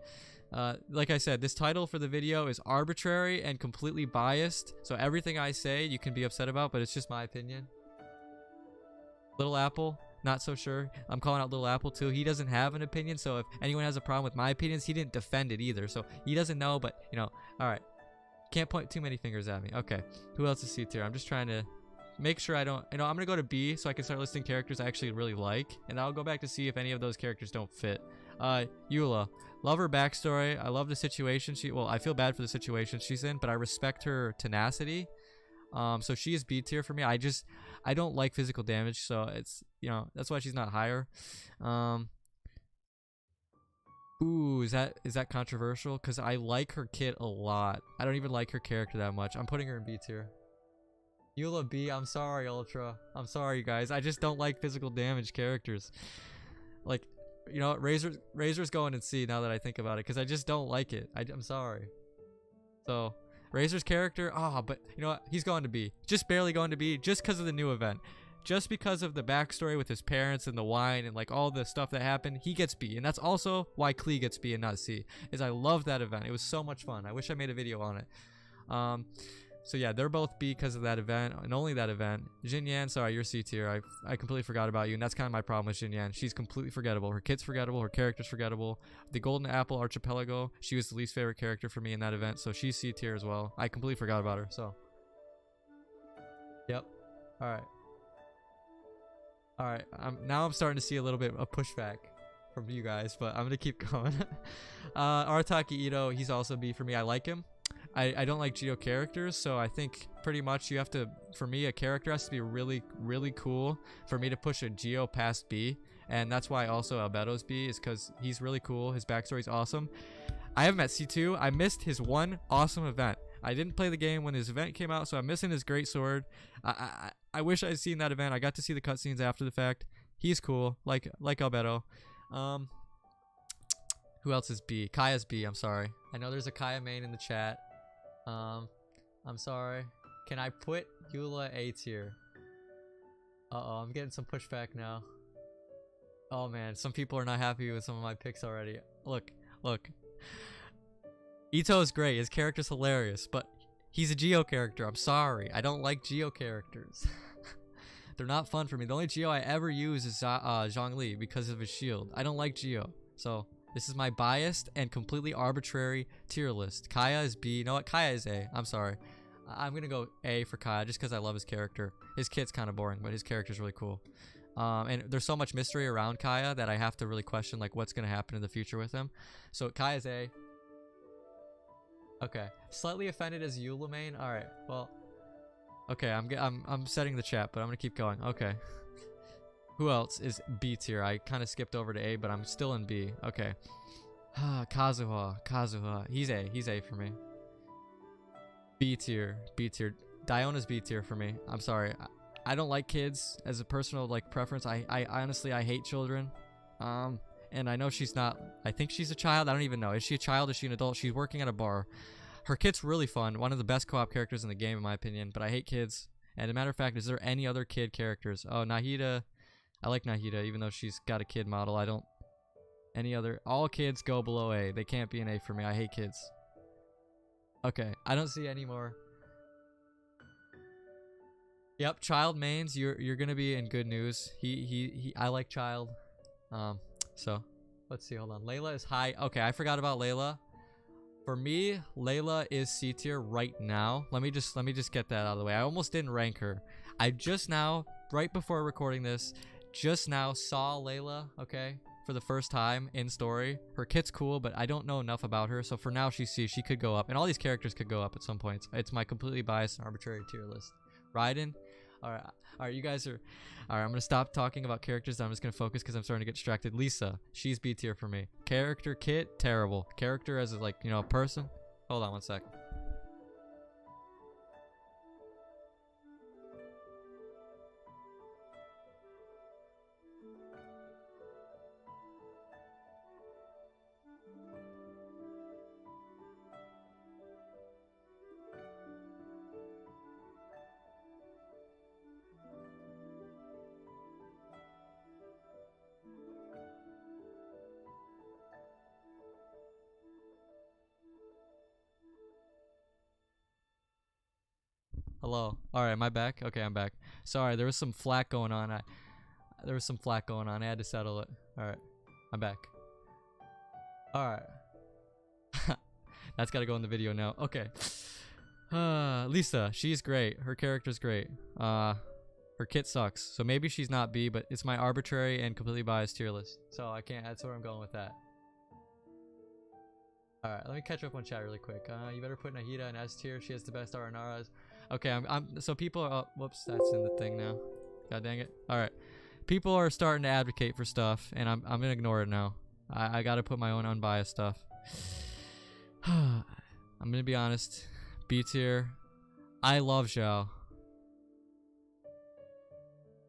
Like I said, this title for the video is arbitrary and completely biased, so everything I say you can be upset about, but it's just my opinion. Little Apple, not so sure. I'm calling out Little Apple too. He doesn't have an opinion, so if anyone has a problem with my opinions, he didn't defend it either, so he doesn't know, but, you know, alright. Can't point too many fingers at me. Okay, who else is C tier? I'm just trying to make sure I don't, you know, I'm gonna go to B so I can start listing characters I actually really like, and I'll go back to see if any of those characters don't fit. Eula. Love her backstory. I love the situation well, I feel bad for the situation she's in, but I respect her tenacity. So she is B tier for me. I don't like physical damage, so it's, you know, that's why she's not higher. Ooh, is that controversial? Because I like her kit a lot. I don't even like her character that much. I'm putting her in B tier. Eula B. I'm sorry, Ultra. I'm sorry, you guys. I just don't like physical damage characters. Like, you know what? Razor's going in C now that I think about it, because I just don't like it. I'm sorry. So, Razor's character, but you know what? He's going to B. Just barely going to B, just because of the new event. Just because of the backstory with his parents and the wine and like all the stuff that happened, he gets B. And that's also why Klee gets B and not C, is I love that event. It was so much fun. I wish I made a video on it. So yeah, they're both B because of that event, and only that event. Jin Yan, sorry, you're C tier. I completely forgot about you, and that's kind of my problem with Jin Yan. She's completely forgettable. Her kit's forgettable. Her character's forgettable. The Golden Apple Archipelago, she was the least favorite character for me in that event, so she's C tier as well. I completely forgot about her, so. Yep. Alright. Alright, now I'm starting to see a little bit of pushback from you guys, but I'm going to keep going. Arataki Ito, he's also B for me. I like him. I don't like Geo characters, so I think pretty much you have to, for me, a character has to be really, really cool for me to push a Geo past B, and that's why also Albedo's B, is because he's really cool, his backstory's awesome. I have him at C2. I missed his one awesome event. I didn't play the game when his event came out, so I'm missing his great sword. I wish I'd seen that event. I got to see the cutscenes after the fact. He's cool, like Albedo. Who else is B? Kaya's B, I'm sorry. I know there's a Kaya main in the chat. I'm sorry. Can I put Eula A tier? I'm getting some pushback now. Oh man, some people are not happy with some of my picks already. Look. Ito is great. His character's hilarious, but he's a Geo character. I'm sorry. I don't like Geo characters. They're not fun for me. The only Geo I ever use is Zhongli because of his shield. I don't like Geo. So this is my biased and completely arbitrary tier list. Kaya is B. You know what? Kaya is A. I'm sorry. I'm going to go A for Kaya just because I love his character. His kit's kind of boring, but his character's really cool. And there's so much mystery around Kaya that I have to really question like what's gonna happen in the future with him. So Kaya's A. Okay, slightly offended as Eula main. All right, well, okay, I'm setting the chat, but I'm gonna keep going. Okay, who else is B tier? I kind of skipped over to A, but I'm still in B. Okay, Kazuha, he's A for me. B tier. Diona's B tier for me. I'm sorry, I don't like kids as a personal like preference. I honestly I hate children. And I know she's not, I think she's a child. I don't even know. Is she a child? Is she an adult? She's working at a bar. Her kit's really fun. One of the best co-op characters in the game, in my opinion. But I hate kids. And as a matter of fact, is there any other kid characters? Oh, Nahida. I like Nahida, even though she's got a kid model. I don't. Any other. All kids go below A. They can't be an A for me. I hate kids. Okay. I don't see any more. Yep. Child mains. You're gonna be in good news. I like child. So, let's see, hold on. Layla is high. Okay, I forgot about Layla. For me, Layla is C tier right now. Let me just get that out of the way. I almost didn't rank her. I just now, right before recording this, just now saw Layla, okay, for the first time in story. Her kit's cool, but I don't know enough about her. So for now, she's C. She could go up. And all these characters could go up at some points. It's my completely biased and arbitrary tier list. Raiden. Alright, you guys are... Alright, I'm gonna stop talking about characters. I'm just gonna focus because I'm starting to get distracted. Lisa, she's B tier for me. Character kit, terrible. Character as a, like, you know, a person. Hold on one sec. Hello. Alright, am I back? Okay, I'm back. Sorry, there was some flack going on. I had to settle it. Alright, I'm back. Alright. That's gotta go in the video now. Okay. Lisa, she's great. Her character's great. Her kit sucks. So maybe she's not B, but it's my arbitrary and completely biased tier list. So I can't, that's where I'm going with that. Alright, let me catch up on chat really quick. You better put Nahida in S tier. She has the best Aranaras. Okay, so people are, oh, whoops, that's in the thing now. God dang it. Alright. People are starting to advocate for stuff, and I'm gonna ignore it now. I gotta put my own unbiased stuff. I'm gonna be honest. B tier. I love Zhao.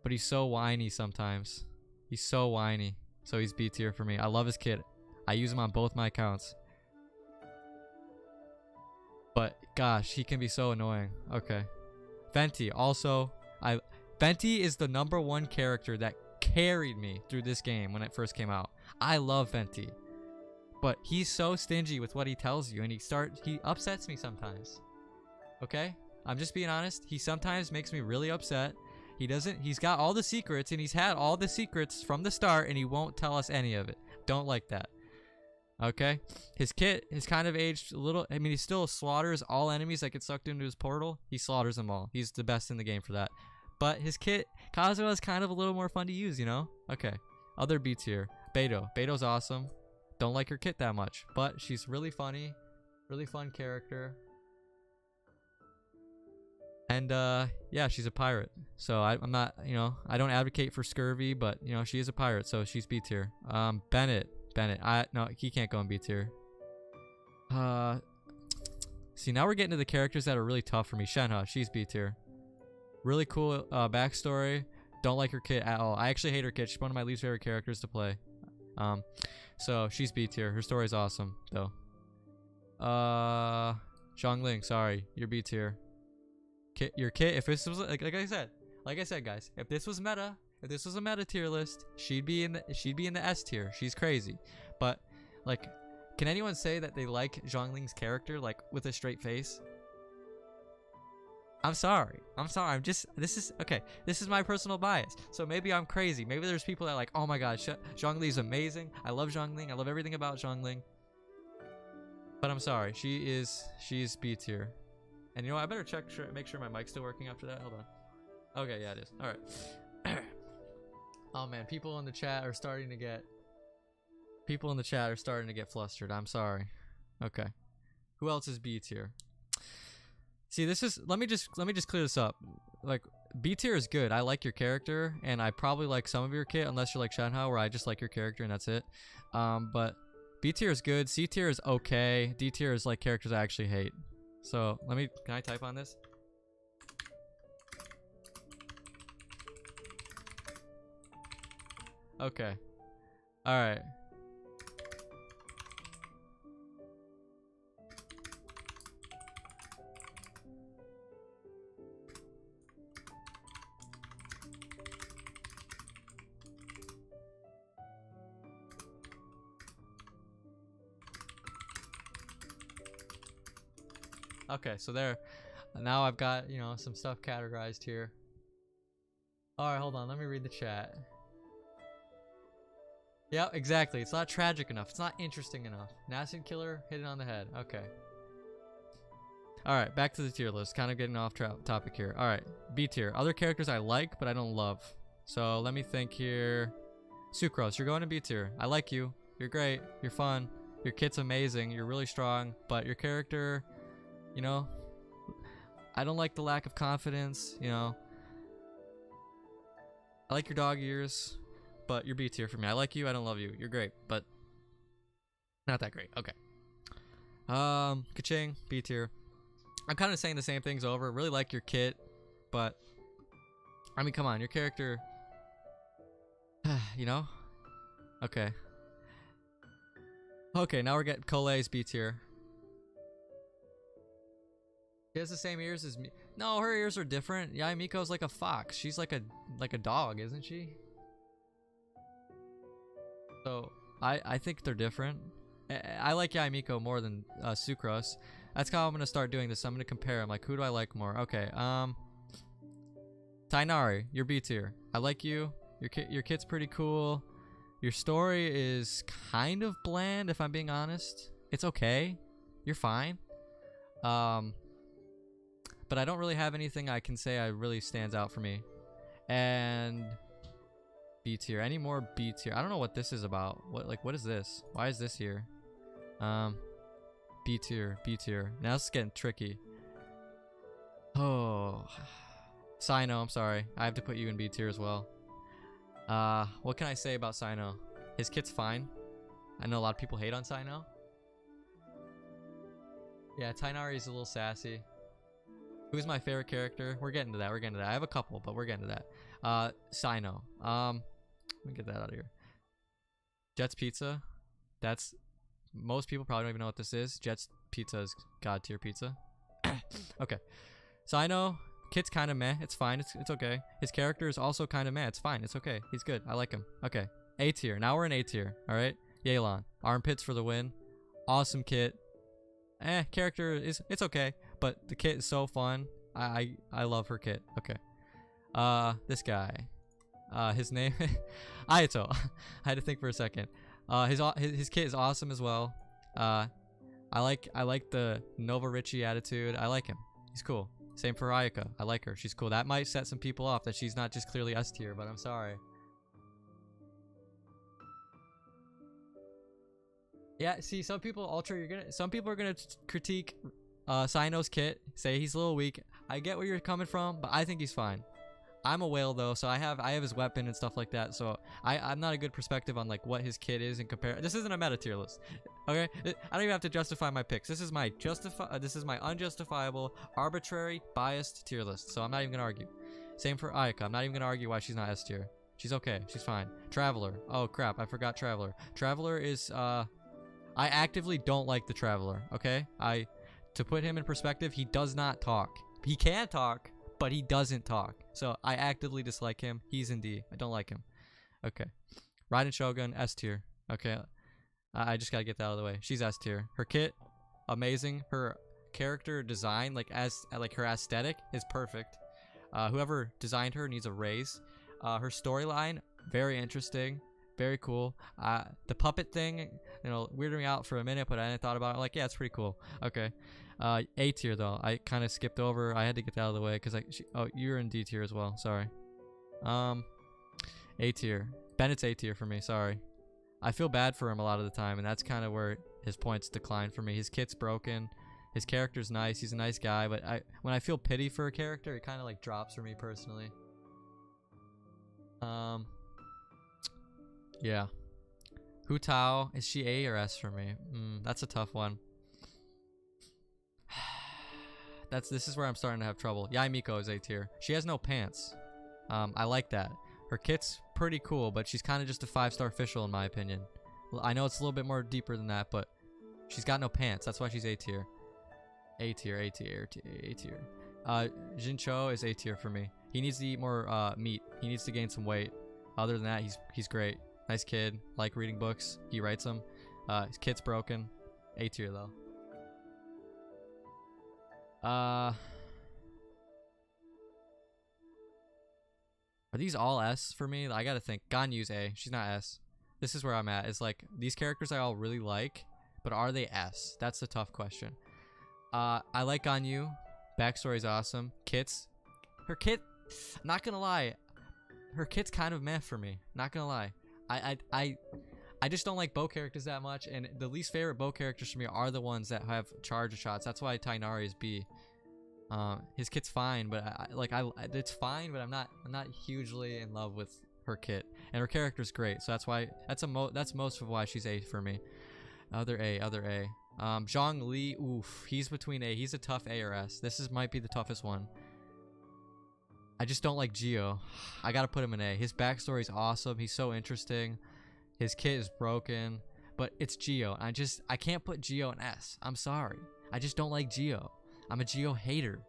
But he's so whiny sometimes. He's so whiny. So he's B tier for me. I love his kit. I use him on both my accounts. But gosh, he can be so annoying. Okay. Venti, also, Venti is the #1 character that carried me through this game when it first came out. I love Venti. But he's so stingy with what he tells you, and he upsets me sometimes. Okay? I'm just being honest. He sometimes makes me really upset. He's got all the secrets, and he's had all the secrets from the start, and he won't tell us any of it. Don't like that. Okay, his kit has kind of aged a little. I mean, he still slaughters all enemies that get sucked into his portal. He slaughters them all. He's the best in the game for that. But his kit, Kazuha, is kind of a little more fun to use, you know? Okay, other B tier. Beto. Beto's awesome. Don't like her kit that much, but she's really funny. Really fun character. And, yeah, she's a pirate. So I'm not, you know, I don't advocate for scurvy, but, you know, she is a pirate, so she's B tier. Bennett. No, he can't go in B tier. See, now we're getting to the characters that are really tough for me. Shenhe, she's B tier. Really cool backstory. Don't like her kit at all. I actually hate her kit. She's one of my least favorite characters to play. So she's B tier. Her story's awesome, though. Xiangling, sorry, you're B tier. Your kit. If this was like I said, guys, if this was meta. If this was a meta tier list, she'd be in the S tier. She's crazy. But like, can anyone say that they like Xiangling's character like with a straight face? I'm sorry. This is my personal bias. So maybe I'm crazy. Maybe there's people that are like, oh my god, Xiangling's amazing. I love Xiangling. I love everything about Xiangling. But I'm sorry. She's B tier. And you know what? I better make sure my mic's still working after that. Hold on. Okay, yeah, it is. All right. Oh man, people in the chat are starting to get flustered. I'm sorry. Okay. Who else is B tier? See, this is let me just clear this up. Like B tier is good. I like your character, and I probably like some of your kit, unless you're like Shenhao, where I just like your character and that's it. But B tier is good. C tier is okay. D tier is like characters I actually hate. So can I type on this? Okay. Alright. Okay, so there. Now I've got, you know, some stuff categorized here. Alright, hold on. Let me read the chat. Yeah, exactly. It's not tragic enough. It's not interesting enough. Nasty killer, hit it on the head. Okay. Alright, back to the tier list. Kind of getting off topic here. Alright, B tier. Other characters I like, but I don't love. So let me think here. Sucrose, you're going to B tier. I like you. You're great. You're fun. Your kit's amazing. You're really strong. But your character, you know, I don't like the lack of confidence, you know. I like your dog ears, but you're B tier for me. I like you. I don't love you. You're great, but not that great. Okay. Kaching, B tier. I'm kind of saying the same things over. Really like your kit, but I mean, come on, your character, you know? Okay. Okay, now we're getting Cole's B tier. She has the same ears as me. No, her ears are different. Yeah, Miko's like a fox. She's like a dog, isn't she? So I think they're different. I like Yaimiko more than Sucrose. That's how I'm gonna start doing this. I'm gonna compare them. Like, who do I like more? Okay. Tainari, you're B tier. I like you. Your kit's pretty cool. Your story is kind of bland, if I'm being honest. It's okay. You're fine. But I don't really have anything I can say really stands out for me. And B tier. Any more B tier? I don't know what this is about. What is this? Why is this here? B tier. B tier. Now it's getting tricky. Oh. Sino, I'm sorry. I have to put you in B tier as well. What can I say about Sino? His kit's fine. I know a lot of people hate on Sino. Yeah, Tainari's a little sassy. Who's my favorite character? We're getting to that. I have a couple, but we're getting to that. Sino. Let me get that out of here. Jet's Pizza. That's... Most people probably don't even know what this is. Jet's Pizza is God tier pizza. Okay. Sino. Kit's kind of meh. It's fine. It's okay. His character is also kind of meh. It's fine. It's okay. He's good. I like him. Okay. A tier. Now we're in A tier. Alright. Yelan. Armpits for the win. Awesome kit. Character is... It's okay. But the kit is so fun. I love her kit. Okay. This guy. His name... Ayato. I had to think for a second. His kit is awesome as well. I like the Nova Richie attitude. I like him. He's cool. Same for Ayaka. I like her. She's cool. That might set some people off that she's not just clearly S tier, but I'm sorry. Yeah, see, some people are gonna critique Sino's kit, say he's a little weak. I get where you're coming from, but I think he's fine. I'm a whale though, so I have his weapon and stuff like that, so I'm not a good perspective on like what his kit is and compare. This isn't a meta tier list, okay? I don't even have to justify my picks. This is my unjustifiable, arbitrary, biased tier list, so I'm not even gonna argue. Same for Ayaka. I'm not even gonna argue why she's not S tier. She's okay. She's fine. Traveler. Oh crap, I forgot Traveler. Traveler is I actively don't like the Traveler. Okay, to put him in perspective, he does not talk. He can talk, but he doesn't talk. So I actively dislike him. He's in D. I don't like him. Okay. Raiden Shogun, S tier. Okay. I just gotta get that out of the way. She's S tier. Her kit, amazing. Her character design, like her aesthetic, is perfect. Whoever designed her needs a raise. Her storyline, very interesting. Very cool. The puppet thing, you know, weirded me out for a minute, but I thought about it. Like, yeah, it's pretty cool. Okay. A tier though, I kind of skipped over. I had to get that out of the way because oh, you're in D tier as well. Sorry. A tier. Bennett's A tier for me, sorry. I feel bad for him a lot of the time, and that's kind of where his points decline for me. His kit's broken. His character's nice. He's a nice guy, but when I feel pity for a character, it kind of like drops for me personally. Yeah. Hu Tao, is she A or S for me? That's a tough one. This is where I'm starting to have trouble. Yai Miko is A tier. She has no pants. I like that. Her kit's pretty cool, but she's kind of just a 5-star official in my opinion. I know it's a little bit more deeper than that, but she's got no pants. That's why she's A tier. A tier, A tier, A tier. Jincho is A tier for me. He needs to eat more meat. He needs to gain some weight. Other than that, he's great. Nice kid. Like reading books. He writes them. His kit's broken. A tier though. Are these all S for me? I gotta think. Ganyu's A. She's not S. This is where I'm at. It's like these characters I all really like, but are they S? That's the tough question. I like Ganyu. Backstory's awesome. Her kit, not gonna lie, her kit's kind of meh for me. Not gonna lie. I just don't like bow characters that much, and the least favorite bow characters for me are the ones that have charge shots. That's why Tainari is B. His kit's fine, but it's fine, but I'm not hugely in love with her kit, and her character's great. So that's most of why she's A for me. Other A. Zhongli, oof, he's between A. He's a tough A or S. Might be the toughest one. I just don't like Geo. I gotta put him in A. His backstory's awesome. He's so interesting. His kit is broken, but it's Geo. I can't put Geo in S. I'm sorry. I just don't like Geo. I'm a Geo hater.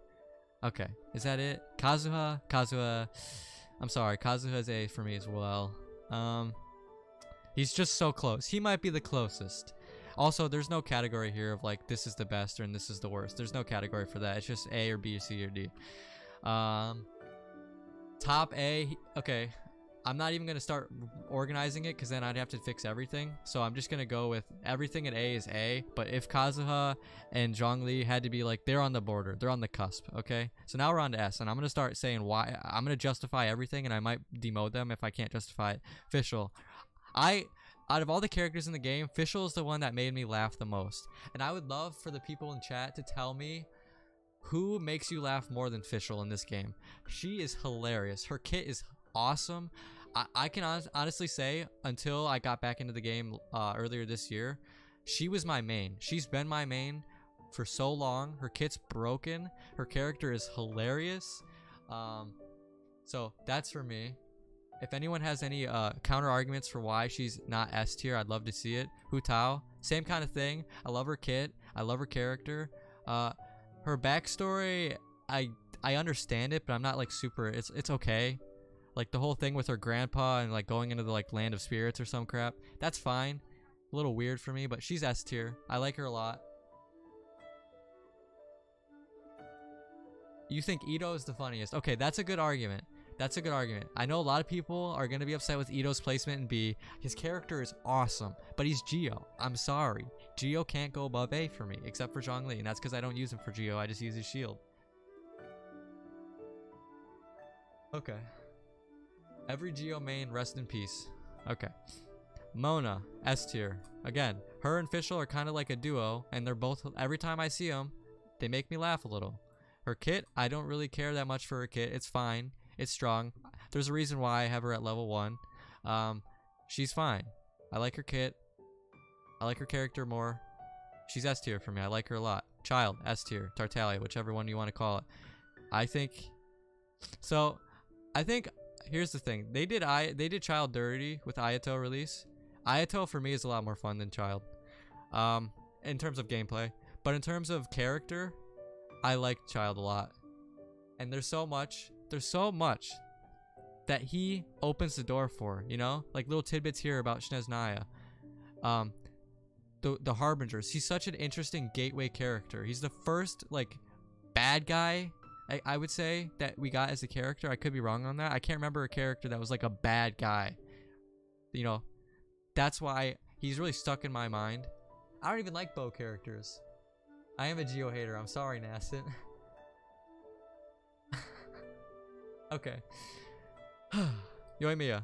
Okay, is that it? Kazuha. I'm sorry. Kazuha's A for me as well. He's just so close. He might be the closest. Also, there's no category here of like this is the best and this is the worst. There's no category for that. It's just A or B or C or D. Top A. Okay, I'm not even gonna start organizing it because then I'd have to fix everything. So I'm just gonna go with everything at A is A. But if Kazuha and Zhongli had to be like, they're on the border, they're on the cusp. Okay, so now we're on to S, and I'm gonna start saying why. I'm gonna justify everything, and I might demote them if I can't justify it. Fischl, out of all the characters in the game, Fischl is the one that made me laugh the most. And I would love for the people in chat to tell me who makes you laugh more than Fischl in this game. She is hilarious. Her kit is awesome. I can honestly say, until I got back into the game earlier this year, she was my main. She's been my main for so long. Her kit's broken. Her character is hilarious. So that's for me. If anyone has any counter arguments for why she's not S tier, I'd love to see it. Hu Tao, same kind of thing. I love her kit. I love her character. Her backstory, I understand it, but I'm not like super. It's okay. Like the whole thing with her grandpa and like going into the like land of spirits or some crap. That's fine. A little weird for me, but she's S tier. I like her a lot. You think Ito is the funniest? Okay, that's a good argument. That's a good argument. I know a lot of people are going to be upset with Ito's placement in B. His character is awesome, but he's Geo. I'm sorry. Geo can't go above A for me, except for Zhongli, and that's because I don't use him for Geo. I just use his shield. Okay. Every Geo main, rest in peace. Okay. Mona, S tier. Again, her and Fischl are kind of like a duo, and they're both, every time I see them, they make me laugh a little. Her kit, I don't really care that much for her kit. It's fine. It's strong. There's a reason why I have her at level 1. She's fine. I like her kit. I like her character more. She's S tier for me. I like her a lot. Child, S tier. Tartaglia, whichever one you want to call it. I think here's the thing. They did Child dirty with Ayato release. Ayato for me is a lot more fun than Child. In terms of gameplay. But in terms of character, I like Child a lot. And there's so much that he opens the door for, you know? Like little tidbits here about Snezhnaya. The Harbingers. He's such an interesting gateway character. He's the first, like, bad guy, I would say, that we got as a character. I could be wrong on that. I can't remember a character that was, like, a bad guy. You know? That's why he's really stuck in my mind. I don't even like bow characters. I am a Geo hater. I'm sorry, Nascent. Okay. Yoimiya.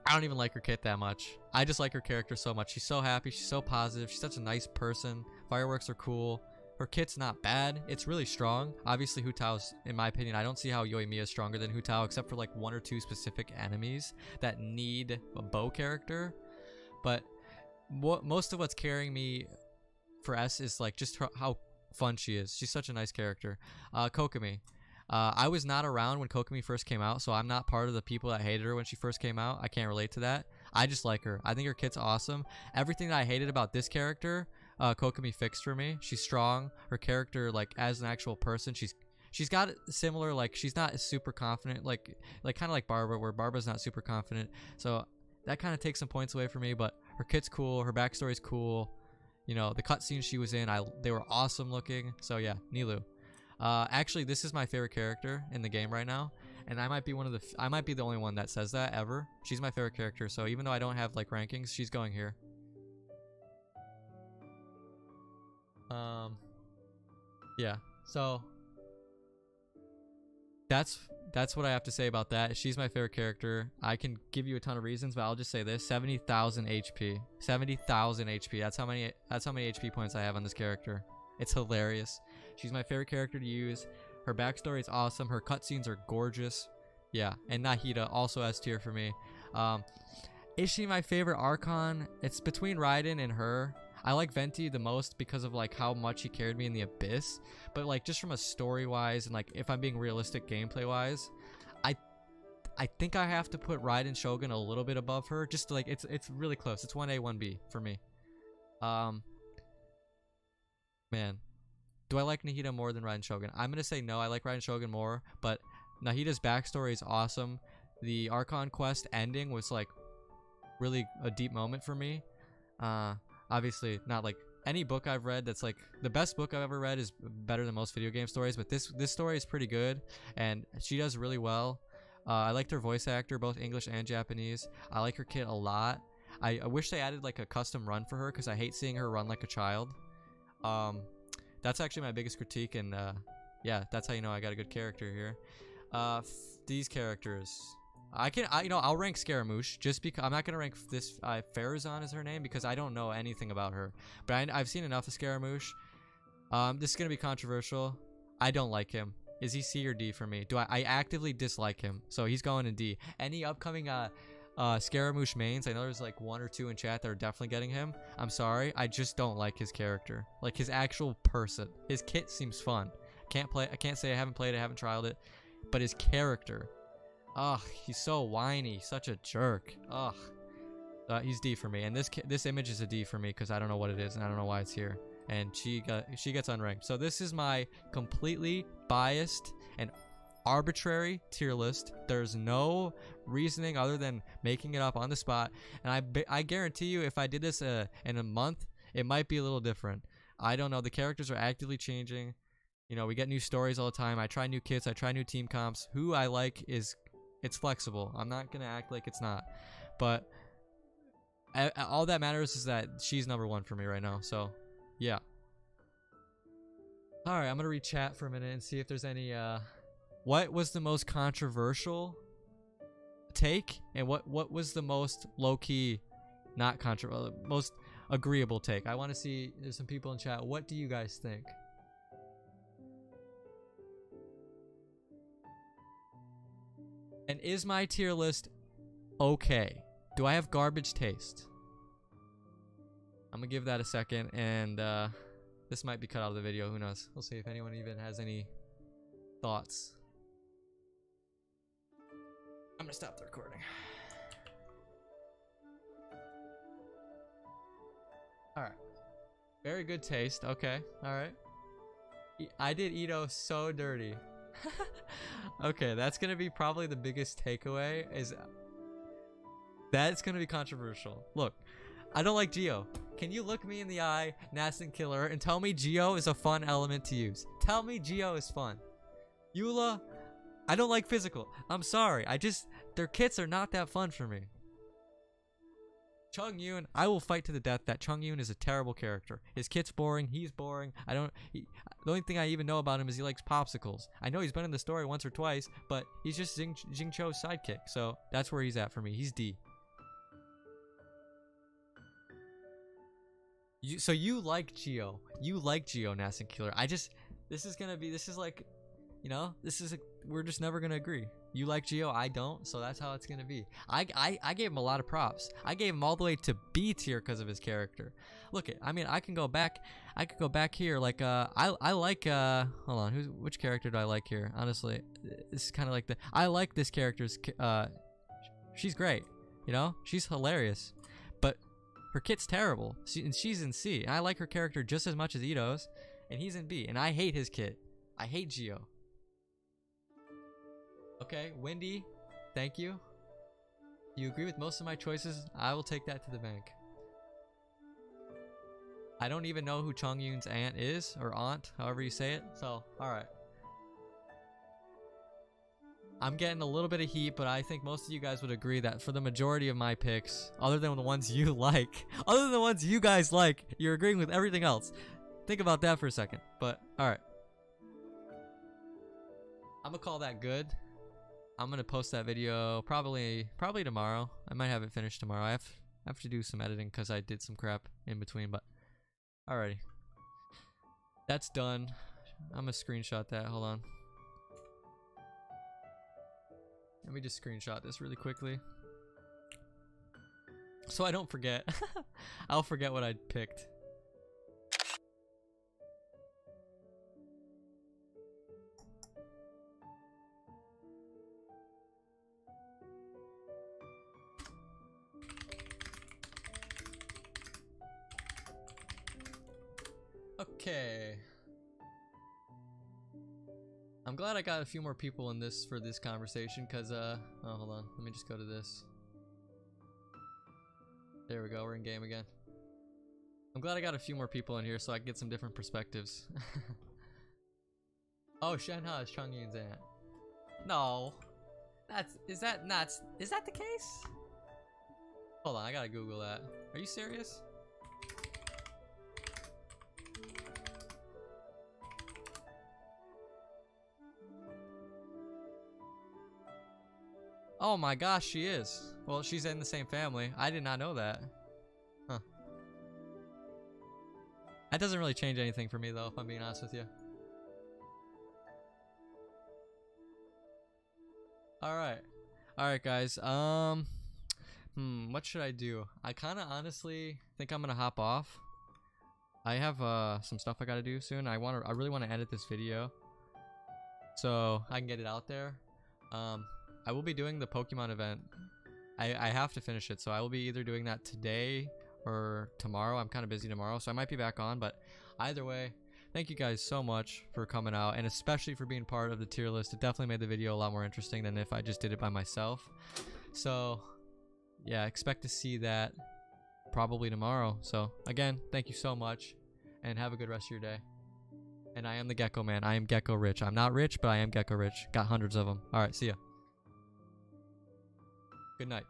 I don't even like her kit that much. I just like her character so much. She's so happy. She's so positive. She's such a nice person. Fireworks are cool. Her kit's not bad. It's really strong. Obviously, Hu Tao's, in my opinion, I don't see how Yoimiya is stronger than Hu Tao, except for like 1 or 2 specific enemies that need a bow character. But most of what's carrying me for S is like just how fun she is. She's such a nice character. Kokomi. I was not around when Kokomi first came out, so I'm not part of the people that hated her when she first came out. I can't relate to that. I just like her. I think her kit's awesome. Everything that I hated about this character, Kokomi fixed for me. She's strong. Her character, like as an actual person, she's got similar, like she's not super confident, like kind of like Barbara, where Barbara's not super confident. So that kind of takes some points away from me. But her kit's cool. Her backstory's cool. You know, the cutscenes she was in, they were awesome looking. So yeah, Nilou. Actually, this is my favorite character in the game right now, and I might be I might be the only one that says that ever. She's my favorite character. So even though I don't have like rankings, she's going here. Yeah, so that's what I have to say about that. She's my favorite character. I can give you a ton of reasons, but I'll just say this: 70,000 HP. 70,000 HP. That's how many HP points I have on this character. It's hilarious. She's my favorite character to use. Her backstory is awesome. Her cutscenes are gorgeous. Yeah, and Nahida also S tier for me. Is she my favorite Archon? It's between Raiden and her. I like Venti the most because of like how much he carried me in the Abyss, but like just from a story wise and like if I'm being realistic gameplay wise, I think I have to put Raiden Shogun a little bit above her. Just like it's really close. It's 1A 1B for me. Man, do I like Nahida more than Raiden Shogun? I'm gonna say no. I like Raiden Shogun more, but Nahida's backstory is awesome. The Archon quest ending was like really a deep moment for me. Obviously not like any book I've read that's like the best book I've ever read is better than most video game stories, but this story is pretty good and she does really well. I liked her voice actor, both English and Japanese. I like her kit a lot. I wish they added like a custom run for her because I hate seeing her run like a child. That's actually my biggest critique, and yeah, that's how you know I got a good character here. These characters, I'll rank Scaramouche just because I'm not gonna rank this. Farazan is her name because I don't know anything about her, but I've seen enough of Scaramouche. This is gonna be controversial. I don't like him. Is he C or D for me? I actively dislike him, so he's going in D. Any upcoming Scaramouche mains, I know there's like 1 or 2 in chat that are definitely getting him. I'm sorry, I just don't like his character, like his actual person. His kit seems fun. I can't say I haven't played it, I haven't trialed it, but his character. Ugh, he's so whiny, such a jerk. Ugh. He's D for me, and this image is a D for me because I don't know what it is and I don't know why it's here. And she gets unranked. So this is my completely biased and arbitrary tier list. There's no reasoning other than making it up on the spot. And I guarantee you, if I did this in a month, it might be a little different. I don't know. The characters are actively changing. You know, we get new stories all the time. I try new kits. I try new team comps. Who I like it's flexible. I'm not gonna act like it's not. But all that matters is that she's number 1 for me right now. So yeah. All right, I'm gonna read chat for a minute and see if there's any. What was the most controversial take, and what was the most low-key, not controversial, most agreeable take? I want to see. There's some people in chat. What do you guys think? And is my tier list okay? Do I have garbage taste? I'm gonna give that a second, and this might be cut out of the video. Who knows? We'll see if anyone even has any thoughts. I'm gonna stop the recording. Alright. Very good taste. Okay. Alright. I did Ito so dirty. Okay, that's gonna be probably the biggest takeaway. That's gonna be controversial. Look, I don't like Geo. Can you look me in the eye, Nascent Killer, and tell me Geo is a fun element to use? Tell me Geo is fun. Eula, I don't like physical. I'm sorry. Their kits are not that fun for me. Chung Yoon, I will fight to the death that Chung Yoon is a terrible character. His kit's boring. He's boring. The only thing I even know about him is he likes popsicles. I know he's been in the story once or twice, but he's just Jing Cho's sidekick. So that's where he's at for me. He's D. So you like Geo. You like Geo, Nascent Killer. this is like, you know, we're just never gonna agree. You like Geo, I don't, so that's how it's gonna be. I gave him a lot of props. I gave him all the way to B tier because of his character. Look I mean, I could go back here, like I like hold on, which character do I like here? Honestly, this is kind of like I like this character's she's great, you know, she's hilarious, but her kit's terrible. She's in C. And I like her character just as much as Ito's, and he's in B, and I hate his kit. I hate Geo. Okay, Wendy, thank you. You agree with most of my choices. I will take that to the bank. I don't even know who Chongyun's aunt is, or aunt, however you say it. So, alright. I'm getting a little bit of heat, but I think most of you guys would agree that for the majority of my picks, other than the ones you like, other than the ones you guys like, you're agreeing with everything else. Think about that for a second. But, alright. I'm gonna call that good. I'm gonna post that video probably tomorrow. I might have it finished tomorrow. I have to do some editing because I did some crap in between, but alrighty. That's done. I'm gonna screenshot that. Hold on. Let me just screenshot this really quickly so I don't forget. I'll forget what I picked. Okay. I'm glad I got a few more people in this for this conversation, cause oh, hold on, let me just go to this. There we go, we're in game again. I'm glad I got a few more people in here so I can get some different perspectives. Oh, Shenhe is Chongyun's aunt. No, is that the case? Hold on, I gotta Google that. Are you serious? Oh my gosh, she is. Well, she's in the same family. I did not know that. Huh. That doesn't really change anything for me though, if I'm being honest with you. Alright. Alright guys, what should I do? I kinda honestly think I'm gonna hop off. I have some stuff I gotta do soon. I really wanna edit this video so I can get it out there. I will be doing the Pokemon event. I have to finish it, so I will be either doing that today or tomorrow. I'm kind of busy tomorrow, so I might be back on, but either way, thank you guys so much for coming out, and especially for being part of the tier list. It definitely made the video a lot more interesting than if I just did it by myself. So yeah, expect to see that probably tomorrow. So again, thank you so much, and have a good rest of your day. And I am the Gecko Man. I am Gecko Rich. I'm not rich, but I am Gecko Rich. Got hundreds of them. Alright, see ya. Good night.